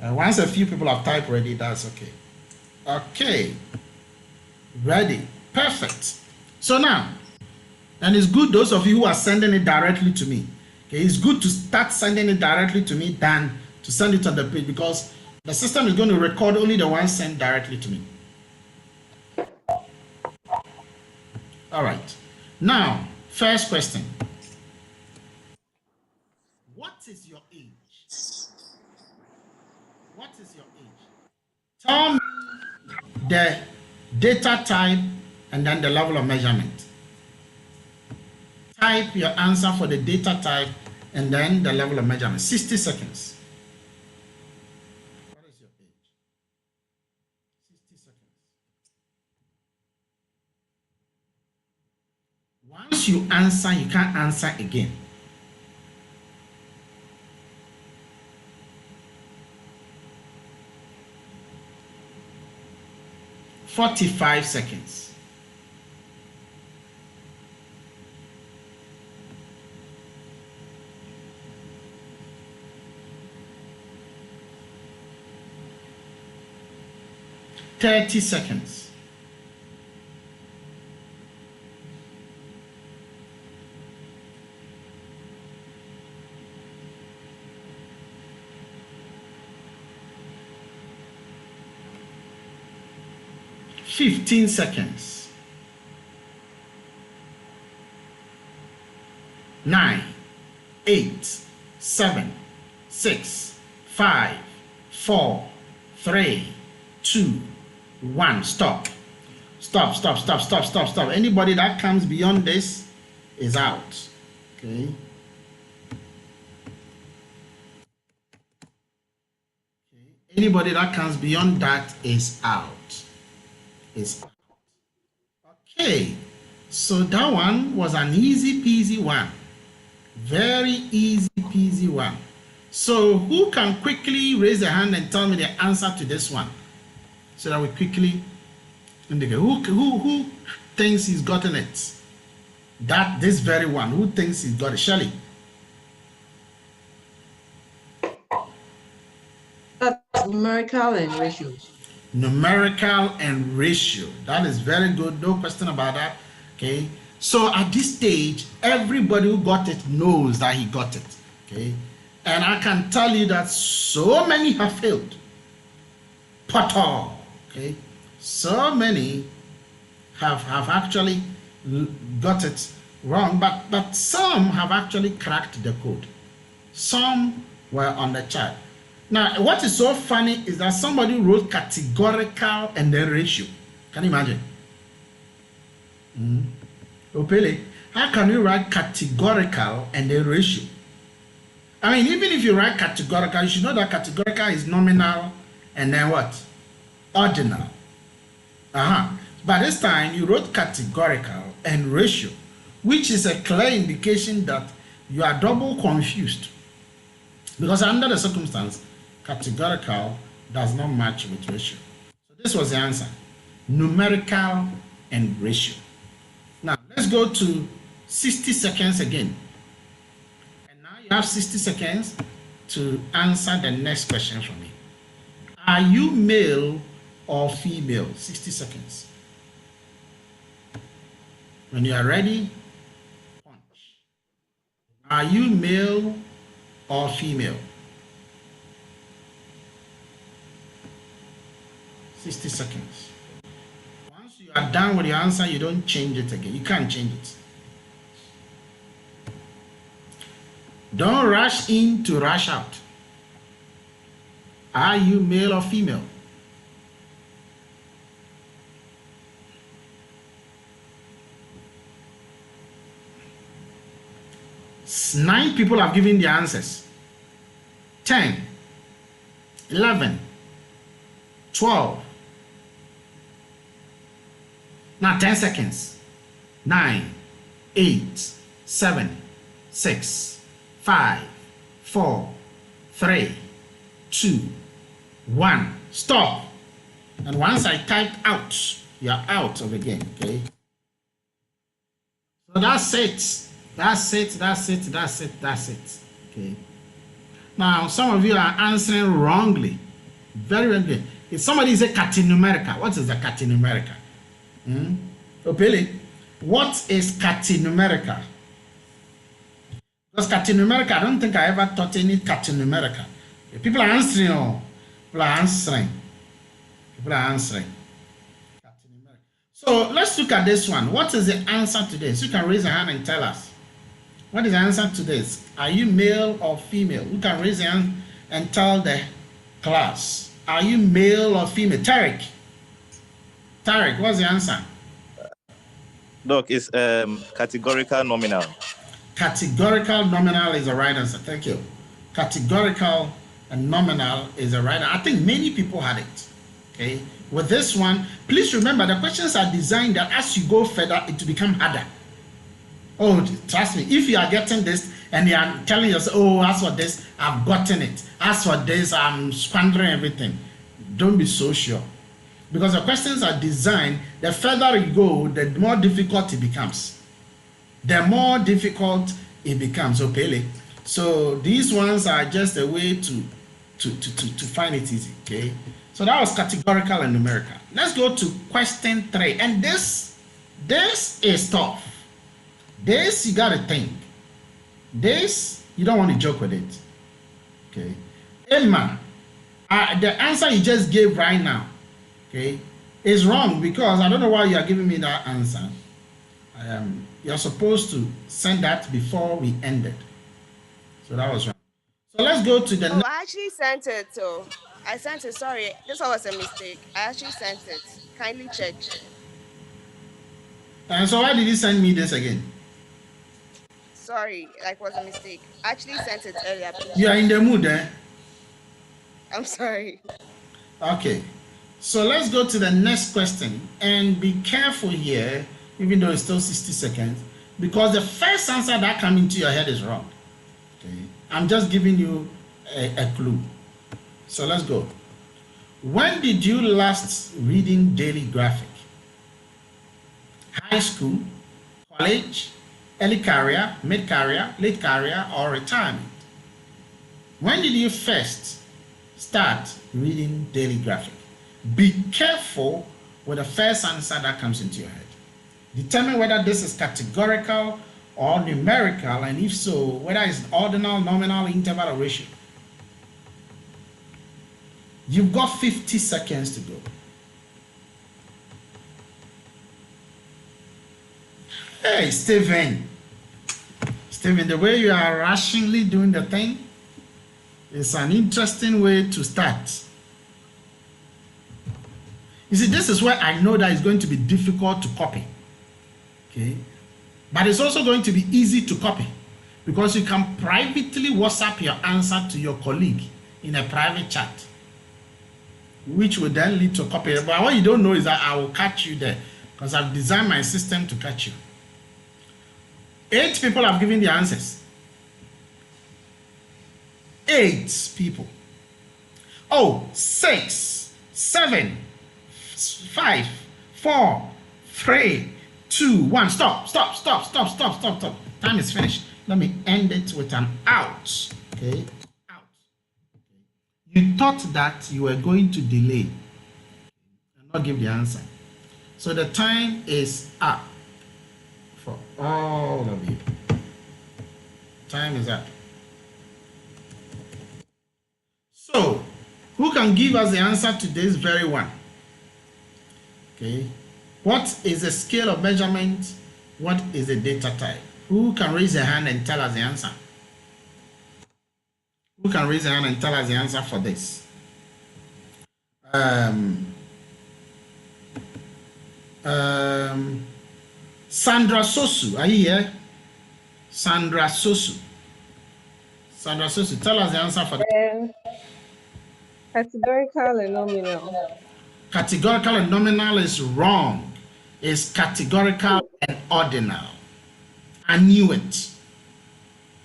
Once a few people have typed ready, that's okay. Okay. Ready. Perfect. So now, and it's good those of you who are sending it directly to me. Okay, it's good to start sending it directly to me than to send it on the page, because the system is going to record only the ones sent directly to me. All right. Now, first question. What is your age? What is your age? Tell me the data type and then the level of measurement. Type your answer for the data type and then the level of measurement. 60 seconds. What is your age? 60 seconds. Once you answer, you can't answer again. "45 seconds. "30 seconds. "15 seconds. 9, 8, 7, 6, 5, 4, 3, 2, 1. Stop. Stop, stop, stop, stop, stop, stop. Anybody that comes beyond this is out. Okay. Anybody that comes beyond that is out. Okay. So that one was an easy peasy one. Very easy peasy one. So who can quickly raise their hand and tell me the answer to this one, so that we quickly indicate who thinks he's gotten it? This very one. Who thinks he's got it? Shelley. That's numerical and ratio. Numerical and ratio. That is very good. No question about that. Okay. So at this stage, everybody who got it knows that he got it. Okay. And I can tell you that so many have failed. Okay. So many have actually got it wrong, but some have actually cracked the code. Some were on the chart. Now, what is so funny is that somebody wrote categorical and then ratio. Can you imagine? Opele, how can you write categorical and then ratio? I mean, even if you write categorical, you should know that categorical is nominal and then what? Ordinal. But this time you wrote categorical and ratio, which is a clear indication that you are double confused. Because under the circumstance, categorical does not match with ratio. So this was the answer. Numerical and ratio. Now let's go to 60 seconds again. And now you have 60 seconds to answer the next question from me. Are you male or female? 60 seconds. When you are ready, punch. Are you male or female? 60 seconds. Once you are done with your answer, you don't change it again. You can't change it. Don't rush in to rush out. Are you male or female? Nine people have given the answers. 10, 11, 12. Now 10 seconds. 9, 8, 7, 6, 5, 4, 3, 2, 1. Stop. And once I typed out, you're out of the game, okay? So that's it. That's it, that's it, that's it, that's it, okay? Now, some of you are answering wrongly. Very, very good. If somebody is a catenumerical, what is a catenumerical? Opele, what is catenumerical? Because catenumerical, I don't think I ever taught any catenumerical. People are answering, oh, people are answering. People are answering. So let's look at this one. What is the answer to this? You can raise a hand and tell us. What is the answer to this? Are you male or female? You can raise your hand and tell the class. Are you male or female? Tarek, what's the answer? Doc, it's categorical nominal. Categorical nominal is the right answer. Thank you. Categorical and nominal is the right answer. I think many people had it. Okay. With this one, please remember the questions are designed that as you go further, it will become harder. Oh, trust me, if you are getting this and you are telling yourself, oh, as for this, I've gotten it. As for this, I'm squandering everything. Don't be so sure. Because the questions are designed, the further you go, the more difficult it becomes. The more difficult it becomes, Opele. So these ones are just a way to find it easy, okay? So that was categorical and numerical. Let's go to question 3. And this is tough. This you gotta think. This you don't want to joke with it. Okay. Emma, the answer you just gave right now, okay, is wrong because I don't know why you are giving me that answer. You're supposed to send that before we ended. So that was wrong. So let's go to the next. I actually sent it. So I sent it. Sorry, this was a mistake. I actually sent it. Kindly check. And so why did you send me this again? Sorry, like was a mistake. I actually sent it earlier. You are in the mood, eh? I'm sorry. Okay. So let's go to the next question. And be careful here, even though it's still 60 seconds, because the first answer that comes into your head is wrong. Okay. I'm just giving you a clue. So let's go. When did you last reading daily graphic? High school, college, early career, mid-career, late career, or retirement? When did you first start reading daily graphic? Be careful with the first answer that comes into your head. Determine whether this is categorical or numerical, and if so, whether it's ordinal, nominal, interval, or ratio. You've got 50 seconds to go. Hey, Stephen. Stephen, the way you are rationally doing the thing is an interesting way to start. You see, this is where I know that it's going to be difficult to copy. Okay? But it's also going to be easy to copy because you can privately WhatsApp your answer to your colleague in a private chat, which will then lead to copy. But what you don't know is that I will catch you there because I've designed my system to catch you. 8 people have given the answers. 8 people. Oh, 6, 7, 5, 4, 3, 2, 1. Stop. Time is finished. Let me end it with an out. Okay. Out. You thought that you were going to delay and not give the answer. So the time is up for all of you. Time is up. So, who can give us the answer to this very one? Okay. What is the scale of measurement? What is the data type? Who can raise a hand and tell us the answer? Who can raise a hand and tell us the answer for this? Sandra Sosu, are you here? Sandra Sosu. Sandra Sosu, tell us the answer for that. Categorical and nominal. Categorical and nominal is wrong. It's categorical and ordinal. I knew it.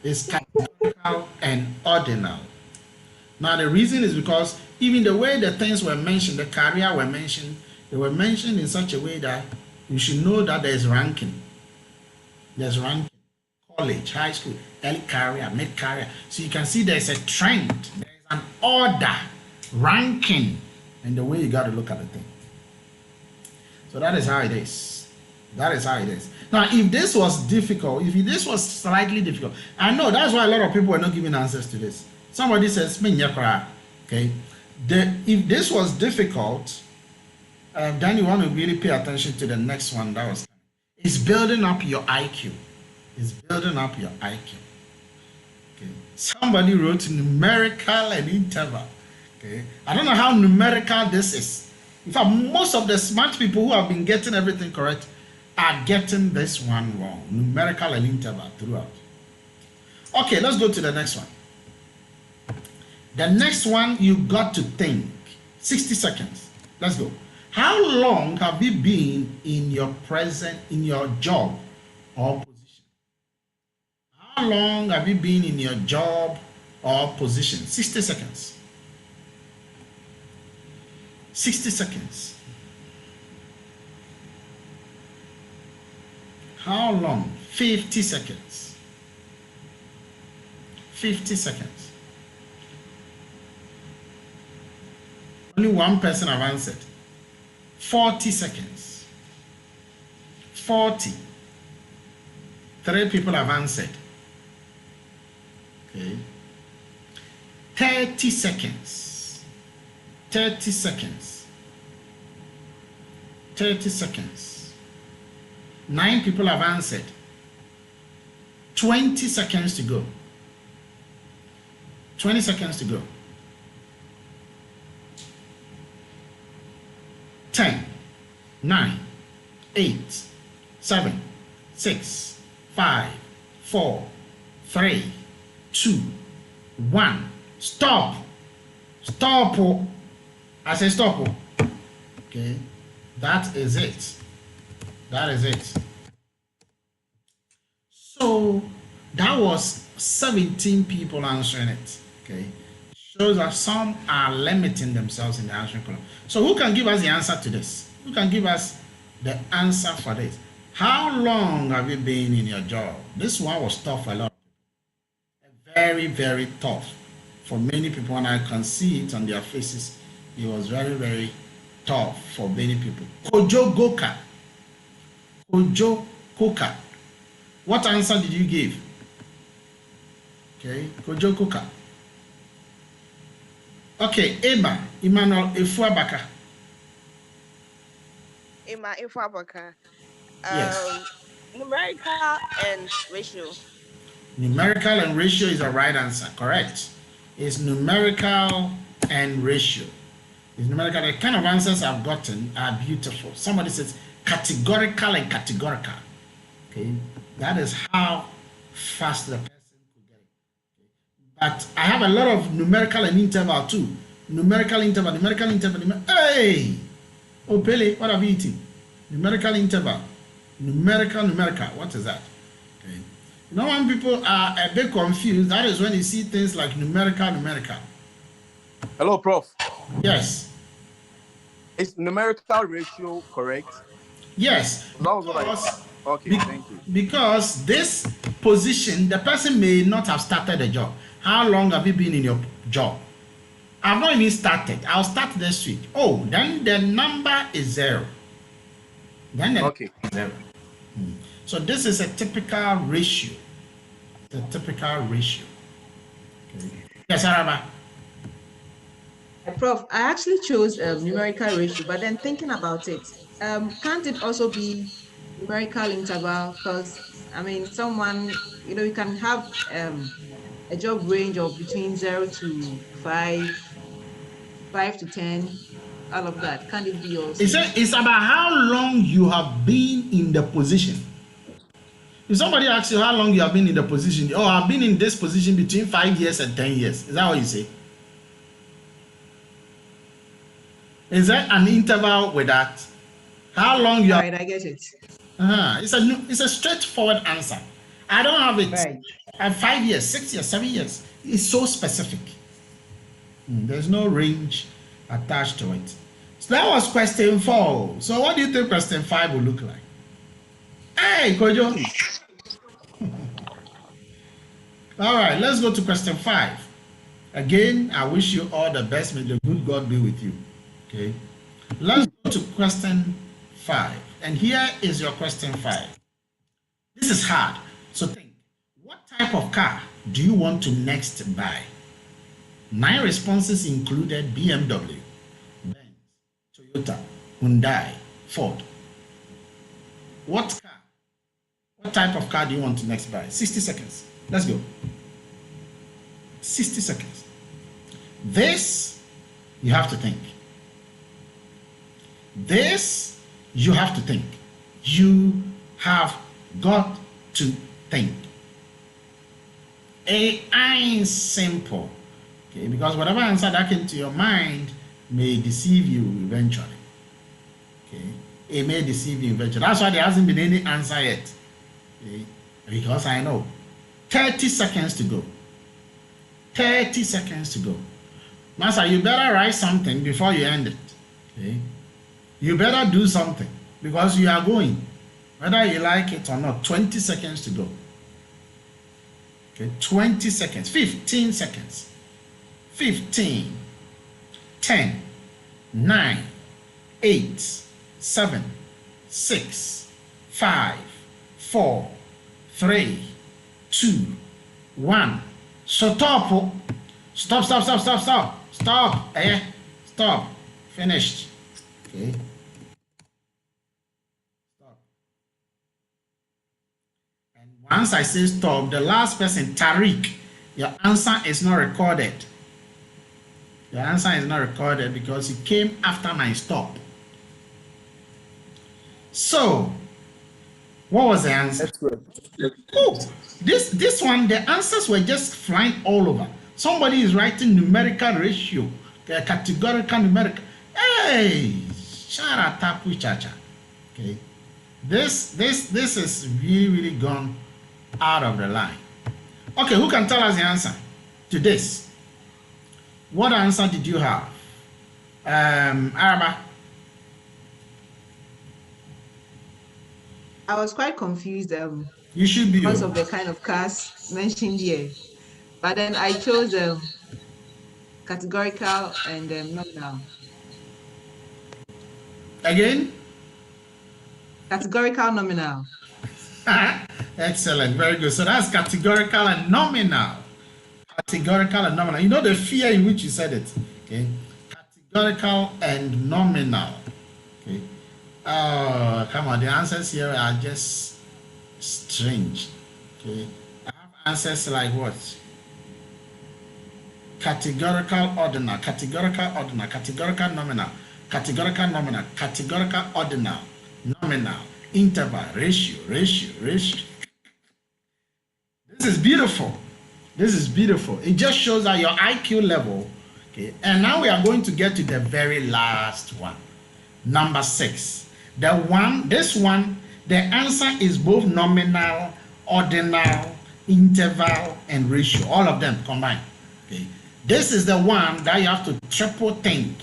It's categorical and ordinal. Now the reason is because even the way the things were mentioned, the career were mentioned, they were mentioned in such a way that you should know that there's ranking. There's ranking. College, high school, early career, mid career. So you can see there's a trend, there's an order, ranking, and the way you got to look at the thing. So that is how it is. That is how it is. Now, if this was difficult, if this was slightly difficult, I know that's why a lot of people are not giving answers to this. Somebody says, okay, if this was difficult, then you want to really pay attention to the next one. That was, it's building up your IQ. It's building up your IQ. Okay. Somebody wrote numerical and interval. Okay. I don't know how numerical this is. In fact, most of the smart people who have been getting everything correct are getting this one wrong. Numerical and interval throughout. Okay, let's go to the next one. The next one, you got to think. 60 seconds. Let's go. How long have you been in your job or position? How long have you been in your job or position? 60 seconds. 60 seconds. How long? 50 seconds. 50 seconds. Only one person have answered. 40 seconds. 40. 3 people have answered. Okay. 30 seconds. 30 seconds. 30 seconds. 9 people have answered. 20 seconds to go. 20 seconds to go. 10, 9, 8, 7, 6, 5, 4, 3, 2, 1. Stop. Stop. I say stop. Okay. That is it. That is it. So that was 17 people answering it. Okay. Shows that some are limiting themselves in the answering column. So who can give us the answer to this? Who can give us the answer for this? How long have you been in your job? This one was tough for a lot of people. Very, very tough for many people, and I can see it on their faces. It was very, very tough for many people. Kojo Goka. Kojo Koka. What answer did you give? Okay, Kojo Koka. Okay, Emmanuel Efuabaka. Efuabaka. Yes. Numerical and ratio. Numerical and ratio is the right answer, correct? It's numerical and ratio. It's numerical. The kind of answers I've gotten are beautiful. Somebody says categorical and categorical. Okay, that is how fast the person could get it. But I have a lot of numerical and interval too. Numerical interval, numerical interval. Hey! Oh, Pele, what have you eaten? Numerical interval. Numerical. What is that? Okay. You know, when people are a bit confused, that is when you see things like numerical. Hello, Prof. Yes. Is numerical ratio correct? Yes. That was what I... Okay, thank you. Because this position, the person may not have started the job. How long have you been in your job? I've not even started. I'll start this week. Oh, then the number is 0. Then the number is 0. So this is a typical ratio. The typical ratio. Okay. Yes, Araba. Prof, I actually chose numerical ratio, but then thinking about it, can't it also be numerical interval? Because I mean, someone, you can have a job range of between 0 to 5, 5 to 10, all of that. Can't it be also? It's about how long you have been in the position. If somebody asks you how long you have been in the position, oh, I've been in this position between 5 years and 10 years. Is that what you say? Is there an interval with that? How long you have? Right, I get it. It's a straightforward answer. I don't have it. Right. I have 5 years, 6 years, 7 years. It's so specific. There's no range attached to it. So that was question 4. So what do you think question 5 will look like? Hey, Kojo. All right, let's go to question 5. Again, I wish you all the best. May the good God be with you. Okay. Let's go to question 5. And here is your question 5. This is hard. So think, what type of car do you want to next buy? 9 responses included BMW, Benz, Toyota, Hyundai, Ford. What car? What type of car do you want to next buy? 60 seconds. Let's go. 60 seconds. This, you have to think. This, you have to think. You have got to think. AI is simple. Okay, because whatever answer that came to your mind may deceive you eventually. Okay, it may deceive you eventually. That's why there hasn't been any answer yet. Okay, because I know. 30 seconds to go. 30 seconds to go. Master, you better write something before you end it. Okay, you better do something because you are going, whether you like it or not. 20 seconds to go. Okay, 20 seconds, 15 seconds, 15, 10, 9, 8, 7, 6, 5, 4, 3, 2, 1. Stop. Stop. Stop. Finished. Okay. Stop. And once I say stop, the last person, Tariq, your answer is not recorded. Your answer is not recorded because it came after my stop. So, what was the answer? Oh, this one, the answers were just flying all over. Somebody is writing numerical ratio, categorical numerical. Hey, shara tapu chacha. Okay, this is really gone out of the line. Okay, who can tell us the answer to this? What answer did you have? Araba. I was quite confused. You should be because of the kind of cars mentioned here, but then I chose categorical and nominal. Again? Categorical nominal. Excellent, very good. So that's categorical and nominal. Categorical and nominal. You know the fear in which you said it. Okay. Categorical and nominal. Okay. Oh, come on. The answers here are just strange. Okay. I have answers like what? Categorical ordinal, categorical ordinal, categorical nominal, categorical nominal, categorical ordinal, nominal, interval, ratio. This is beautiful. This is beautiful. It just shows that your IQ level. Okay. And now we are going to get to the very last one. Number 6. This one, the answer is both nominal, ordinal, interval, and ratio. All of them combined. Okay. This is the one that you have to triple think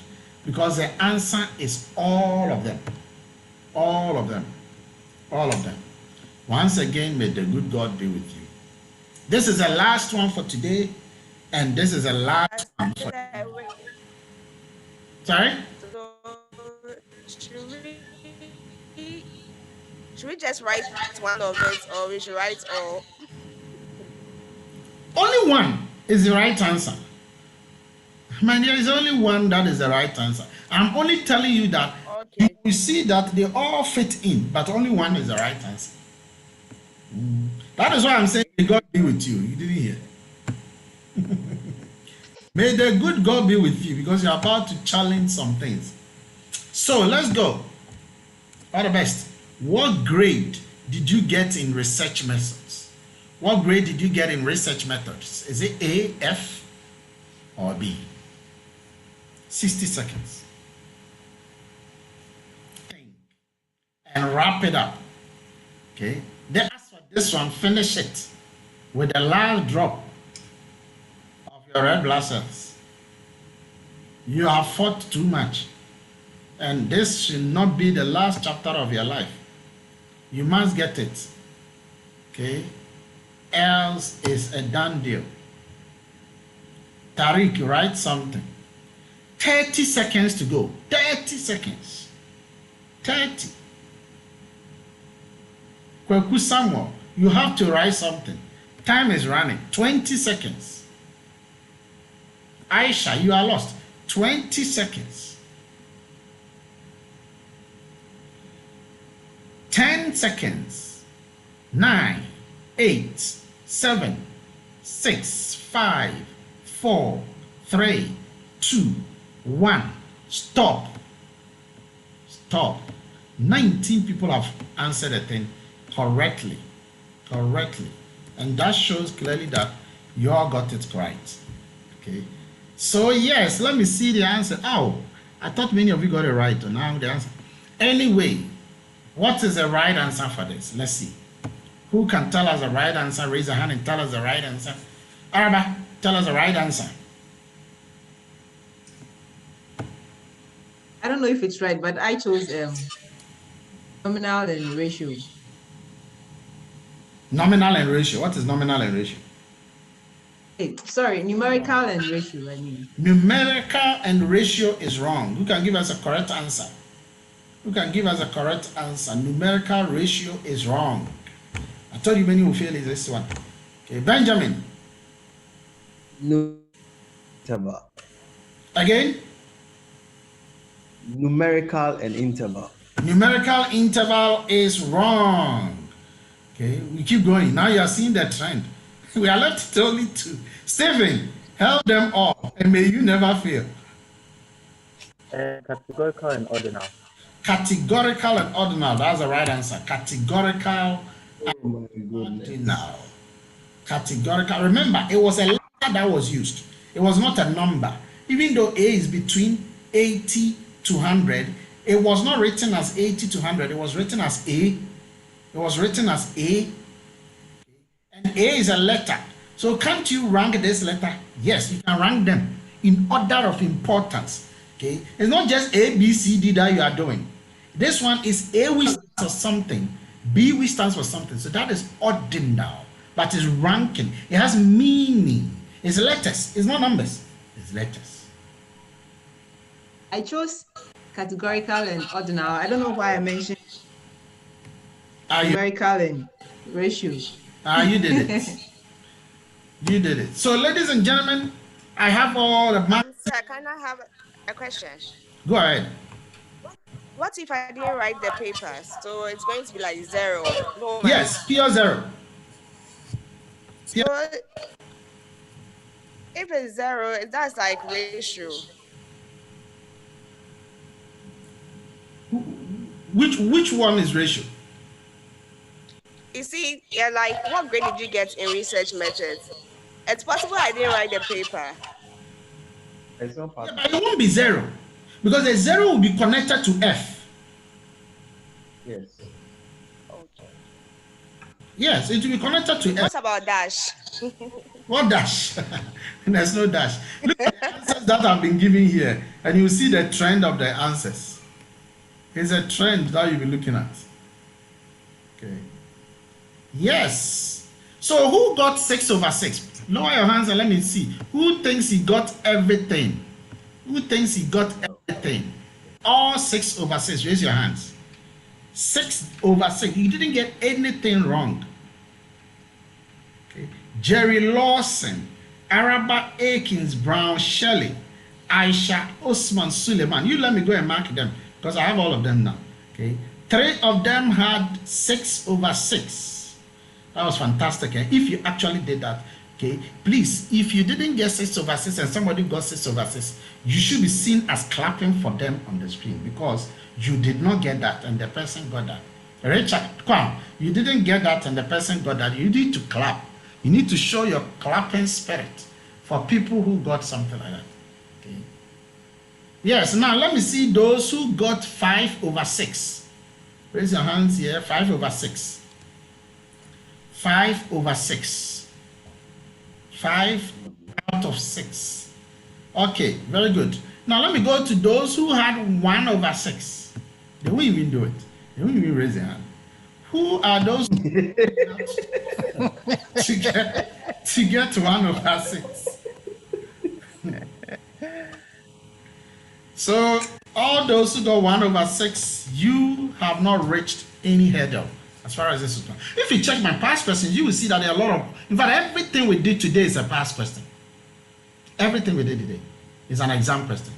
because the answer is all of them. All of them. All of them. Once again, may the good God be with you. This is the last one for today, and this is the last one for today. Sorry? So, should we just write one of it, or we should write all? Only one is the right answer. Man, there is only one that is the right answer. I'm only telling you that you see that they all fit in, but only one is the right answer. That is why I'm saying may God be with you. You didn't hear. May the good God be with you because you're about to challenge some things. So let's go. All the best. What grade did you get in research methods? What grade did you get in research methods? Is it A, F, or B? 60 seconds. Think and wrap it up. Okay. Then as for this one, finish it with the last drop of your red blood cells. You have fought too much. And this should not be the last chapter of your life. You must get it. Okay? Else it's a done deal. Tariq, write something. 30 seconds to go. 30 seconds. 30. Kweku Samuel, you have to write something. Time is running. 20 seconds. Aisha, you are lost. 20 seconds. 10 seconds. 9, 8, 7, 6, 5, 4, 3, 2, 1. Stop. Stop. 19 people have answered the thing correctly. Correctly. And that shows clearly that you all got it right. Okay. So yes, let me see the answer. Oh, I thought many of you got it right. So now the answer. Anyway, what is the right answer for this? Let's see. Who can tell us the right answer? Raise a hand and tell us the right answer. Araba, tell us the right answer. I don't know if it's right, but I chose nominal and ratio. Nominal and ratio. What is nominal and ratio? Hey, sorry, numerical and ratio, I mean. Numerical and ratio is wrong. Who can give us a correct answer? Who can give us a correct answer? Numerical ratio is wrong. I told you many will fail is this one. Okay, Benjamin. No. Interval. Again? Numerical and interval. Numerical interval is wrong. Okay, we keep going. Now you are seeing the trend. We are left with only two. Stephen, help them all, and may you never fail. Categorical and ordinal. Categorical and ordinal. That's the right answer. Categorical and ordinal. Categorical. Remember, it was a letter that was used. It was not a number. Even though A is between 80 to 100, it was not written as 80 to 100. It was written as A. It was written as A. And A is a letter. So can't you rank this letter? Yes, you can rank them in order of importance. Okay, it's not just A, B, C, D that you are doing. This one is A which stands for something, B which stands for something. So that is ordinal, but it's ranking. It has meaning. It's letters. It's not numbers. It's letters. I chose categorical and ordinal. I don't know why I mentioned numerical and ratio. You did it. You did it. So, ladies and gentlemen, I have all the marks. Sir, can I have a question? Go ahead. What if I didn't write the papers? So it's going to be like 0. No, yes, pure 0. So if it's 0, that's like ratio. Which one is ratio? You see, yeah, like what grade did you get in research methods? It's possible I didn't write the paper. It's not possible. Yeah, but it won't be 0 because the 0 will be connected to F. Yes. Okay. Yes, it will be connected to F. What about dash? What dash? There's no dash. Look at the answers that have been given here, and you see the trend of the answers. It's a trend that you'll be looking at. Okay. Yes. So who got 6/6? Lower your hands and let me see. Who thinks he got everything? Who thinks he got everything? All 6/6. Raise your hands. 6/6. You didn't get anything wrong. Okay. Jerry Lawson, Araba Akins, Brown, Shelley, Aisha, Osman, Suleiman. You let me go and mark them because I have all of them now. Okay. 3 of them had 6/6. That was fantastic. Eh? If you actually did that, okay, please, if you didn't get 6/6 and somebody got 6/6, you should be seen as clapping for them on the screen because you did not get that and the person got that. Richard Kwam, you didn't get that and the person got that. You need to clap. You need to show your clapping spirit for people who got something like that. Okay. Yes, now let me see those who got 5/6. Raise your hands here. 5/6. 5/6. 5 out of 6. Okay, very good. Now let me go to those who had 1/6. They won't even do it. They won't even raise their hand. Who are those to get 1/6? So all those who got 1/6, you have not reached any hurdle as far as this is concerned. If you check my past questions, you will see that there are a lot of, in fact, everything we did today is a past question. Everything we did today is an exam question.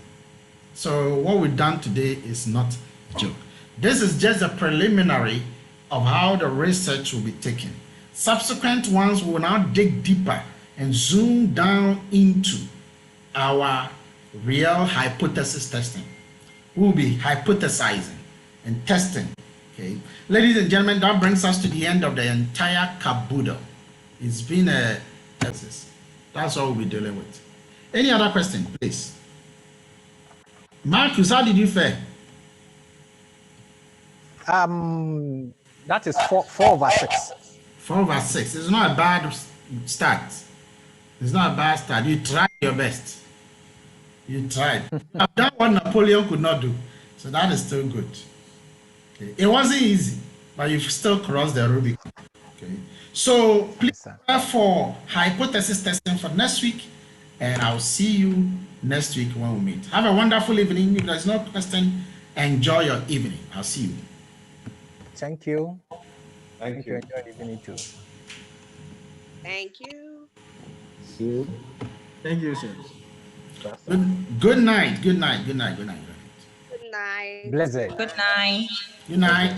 So what we've done today is not a joke. This is just a preliminary of how the research will be taken. Subsequent ones will now dig deeper and zoom down into our real hypothesis testing. We'll be hypothesizing and testing. Okay, ladies and gentlemen, that brings us to the end of the entire caboodle. It's been a thesis. That's all we'll be dealing with. Any other question, please? Marcus, how did you fare? That is 4/6. 4/6. It's not a bad start. It's not a bad start. You tried your best. You tried. I've done what Napoleon could not do. So that is still good. Okay. It wasn't easy, but you've still crossed the Rubicon. Okay. So please prepare for hypothesis testing for next week, and I'll see you next week when we meet. Have a wonderful evening. If there's no question, enjoy your evening. I'll see you. Thank you. Thank you. Enjoy the evening too. Thank you. Thank you, sir. Good night. Good night. Good night. Good night. Good night. Good night. Blessed. Good night. Good night.